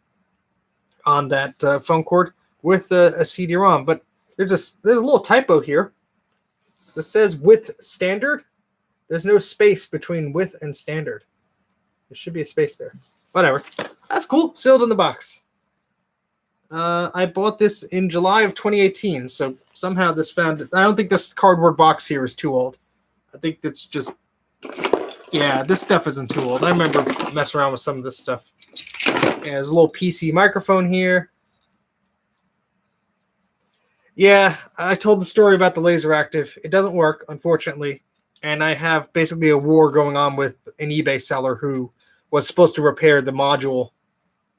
Speaker 1: on that phone cord with a CD-ROM. But there's a little typo here that says with standard. There's no space between with and standard. There should be a space there. Whatever. That's cool. Sealed in the box. I bought this in July of 2018, so somehow this found... I don't think this cardboard box here is too old. I think it's just... Yeah, this stuff isn't too old. I remember messing around with some of this stuff. Yeah, there's a little PC microphone here. Yeah, I told the story about the laser active. It doesn't work, unfortunately. And I have basically a war going on with an eBay seller who was supposed to repair the module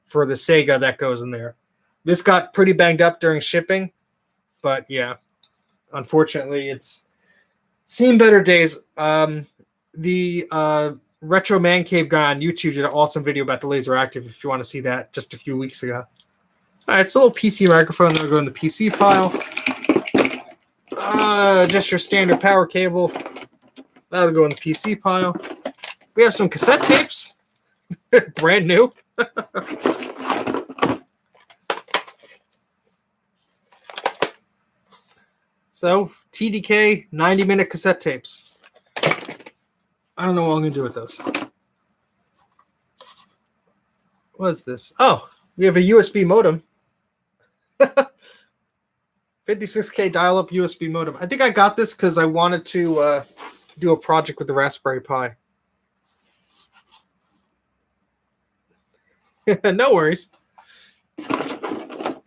Speaker 1: for the Sega that goes in there. This got pretty banged up during shipping. But yeah, unfortunately, it's seen better days. The Retro Man Cave guy on YouTube did an awesome video about the laser active if you want to see that just a few weeks ago. All right, it's a little PC microphone. That'll go in the PC pile. Just your standard power cable. That'll go in the PC pile. We have some cassette tapes. Brand new. So, TDK 90-minute cassette tapes. I don't know what I'm going to do with those. What is this? Oh, we have a USB modem. 56K dial-up USB modem. I think I got this because I wanted to do a project with the Raspberry Pi. No worries. A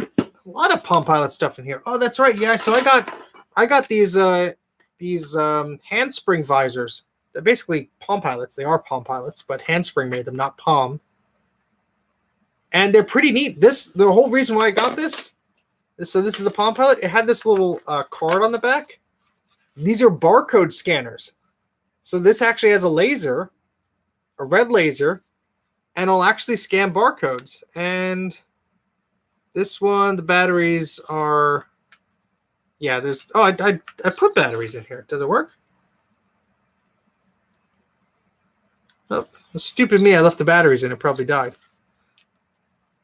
Speaker 1: lot of Palm Pilot stuff in here. Oh, that's right. Yeah, so I got these handspring visors. They're basically Palm Pilots. They are Palm Pilots, but Handspring made them, not Palm. And they're pretty neat. The whole reason why I got this, so this is the Palm Pilot. It had this little card on the back. These are barcode scanners. So this actually has a laser, a red laser, and it'll actually scan barcodes. And this one, the batteries are, yeah, there's, oh, I put batteries in here. Does it work? Oh, stupid me, I left the batteries in. It probably died.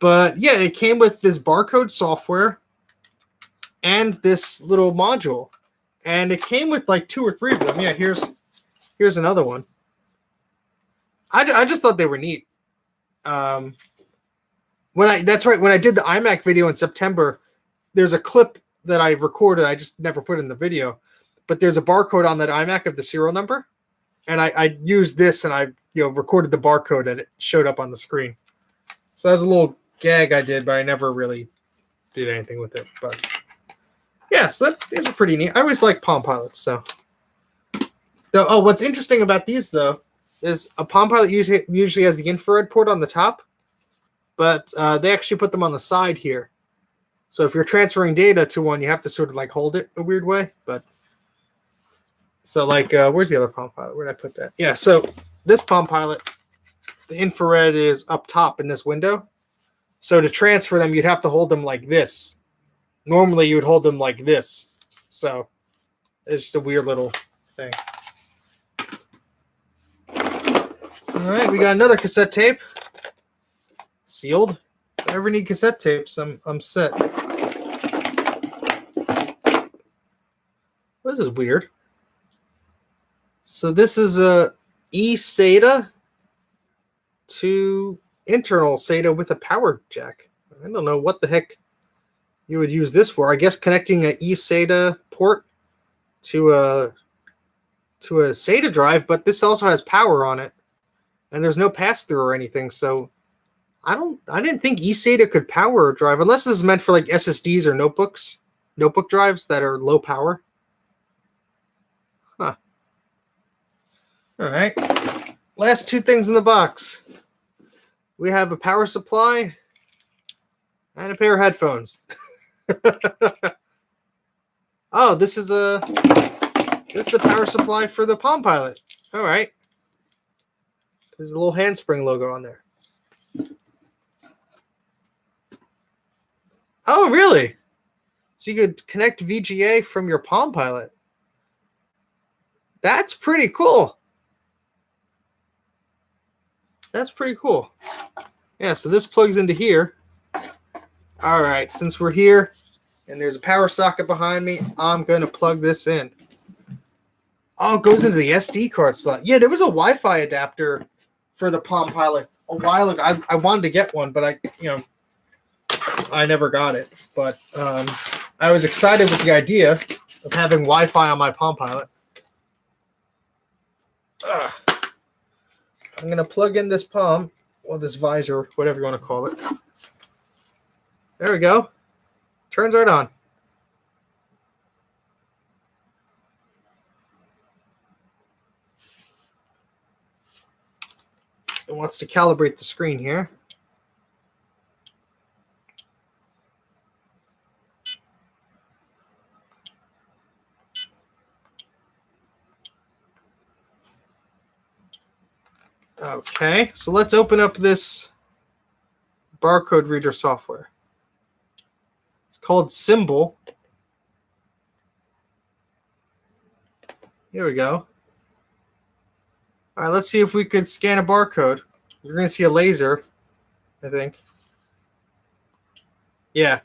Speaker 1: But yeah, it came with this barcode software and this little module. And it came with like 2 or 3 of them. Yeah, here's another one. I just thought they were neat. That's right, when I did the iMac video in September, there's a clip that I recorded. I just never put in the video. But there's a barcode on that iMac of the serial number. And I used this and I recorded the barcode and it showed up on the screen. So that was a little gag I did, but I never really did anything with it. But yeah, so these are pretty neat. I always like Palm Pilots, so Oh, what's interesting about these though is a Palm Pilot usually has the infrared port on the top, but they actually put them on the side here. So if you're transferring data to one, you have to sort of like hold it a weird way. But so like, where's the other Palm Pilot? Where did I put that? Yeah, so this Palm Pilot, the infrared is up top in this window. So to transfer them, you'd have to hold them like this. Normally, you would hold them like this. So it's just a weird little thing. All right, we got another cassette tape. Sealed. If I ever need cassette tapes, I'm set. This is weird. So this is a eSATA to internal SATA with a power jack. I don't know what the heck you would use this for. I guess connecting an eSATA port to a SATA drive, but this also has power on it, and there's no pass-through or anything. So I didn't think eSATA could power a drive unless this is meant for like SSDs or notebook drives that are low power. Huh. All right. Last two things in the box. We have a power supply and a pair of headphones. Oh, this is a power supply for the Palm Pilot. All right. There's a little handspring logo on there. Oh, really? So you could connect VGA from your Palm Pilot. That's pretty cool. That's pretty cool. Yeah, so this plugs into here. All right, since we're here and there's a power socket behind me, I'm going to plug this in. Oh, it goes into the SD card slot. Yeah, there was a Wi-Fi adapter for the Palm Pilot a while ago. I wanted to get one, but I never got it. But I was excited with the idea of having Wi-Fi on my Palm Pilot. I'm going to plug in this palm, or this visor, whatever you want to call it. There we go. Turns right on. It wants to calibrate the screen here. Okay, so let's open up this barcode reader software. It's called Symbol. Here we go. All right, let's see if we could scan a barcode. You're going to see a laser, I think. Yeah.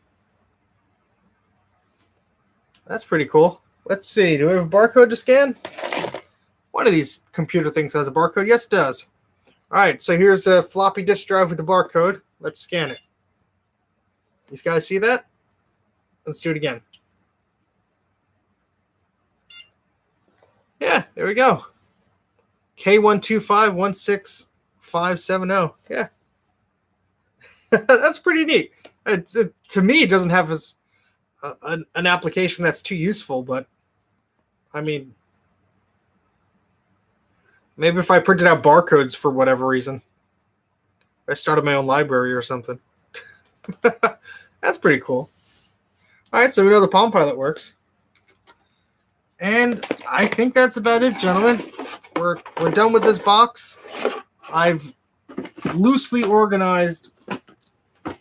Speaker 1: That's pretty cool. Let's see. Do we have a barcode to scan? One of these computer things has a barcode. Yes, it does. All right, so here's a floppy disk drive with the barcode. Let's scan it. You guys see that? Let's do it again. Yeah, there we go. K125-16570. Yeah. That's pretty neat. To me, it doesn't have an application that's too useful, but I mean, maybe if I printed out barcodes for whatever reason, I started my own library or something. That's pretty cool. All right, so we know the Palm Pilot works. And I think that's about it, gentlemen. We're done with this box. I've loosely organized. I'm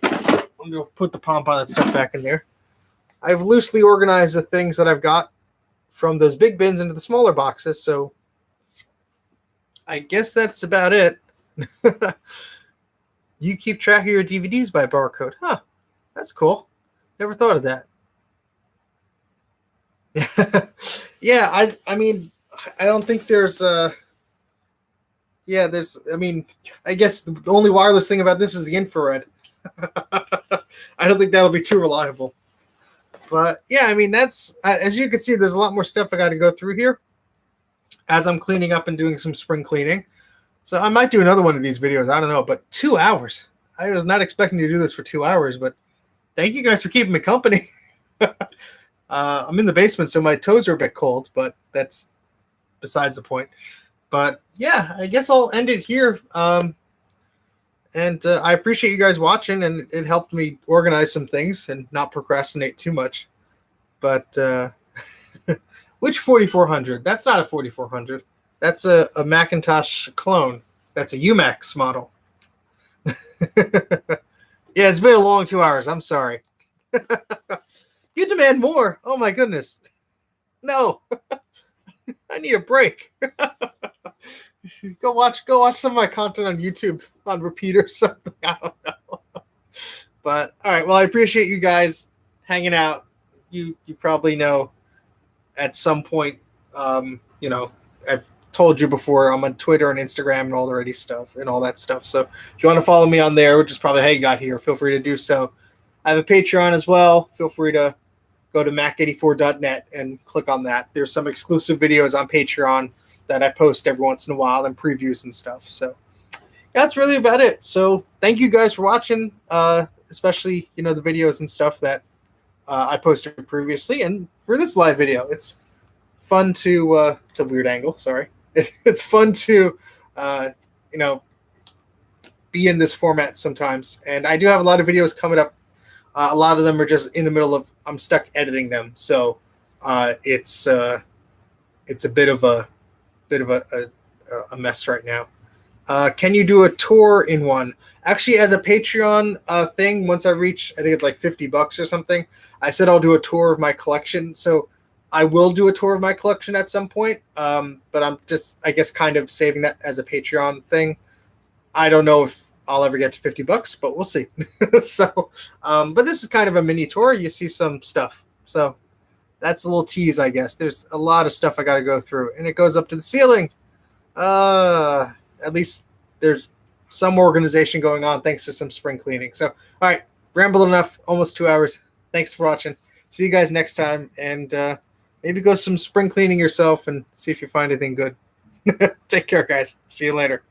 Speaker 1: going to put the Palm Pilot stuff back in there. I've loosely organized the things that I've got from those big bins into the smaller boxes, so I guess that's about it. You keep track of your DVDs by barcode. Huh. That's cool. Never thought of that. Yeah, I mean, I don't think there's I guess the only wireless thing about this is the infrared. I don't think that'll be too reliable. But yeah, I mean, that's, as you can see, there's a lot more stuff I got to go through here as I'm cleaning up and doing some spring cleaning. So I might do another one of these videos. I don't know, but 2 hours. I was not expecting to do this for 2 hours, but thank you guys for keeping me company. I'm in the basement, so my toes are a bit cold, but that's besides the point. But yeah, I guess I'll end it here. And I appreciate you guys watching, and it helped me organize some things and not procrastinate too much. But which 4400? That's not a 4400. That's a Macintosh clone. That's a UMax model. Yeah, it's been a long 2 hours. I'm sorry. You demand more. Oh my goodness. No. I need a break. Go watch some of my content on YouTube on repeat or something. I don't know. But all right, well, I appreciate you guys hanging out. You probably know at some point, you know, I've told you before, I'm on Twitter and Instagram and all the ready stuff and all that stuff. So if you want to follow me on there, which is probably how you got here, feel free to do so. I have a Patreon as well. Feel free to go to Mac84.net and click on that. There's some exclusive videos on Patreon that I post every once in a while and previews and stuff. So that's really about it. So thank you guys for watching, especially, you know, the videos and stuff that I posted previously. And for this live video, it's fun to, it's a weird angle, sorry. It's fun to, you know, be in this format sometimes. And I do have a lot of videos coming up. A lot of them are just in the middle of, I'm stuck editing them. So it's a bit of a mess right now. Can you do a tour in one? Actually, as a Patreon thing, once I reach, I think it's like $50 or something, I said I'll do a tour of my collection. So I will do a tour of my collection at some point. But I'm just, I guess, kind of saving that as a Patreon thing. I don't know if I'll ever get to $50, but we'll see. So, but this is kind of a mini tour. You see some stuff. So that's a little tease, I guess. There's a lot of stuff I got to go through, and it goes up to the ceiling. At least there's some organization going on thanks to some spring cleaning. So, all right, rambled enough, almost 2 hours. Thanks for watching. See you guys next time, and maybe go some spring cleaning yourself and see if you find anything good. Take care, guys. See you later.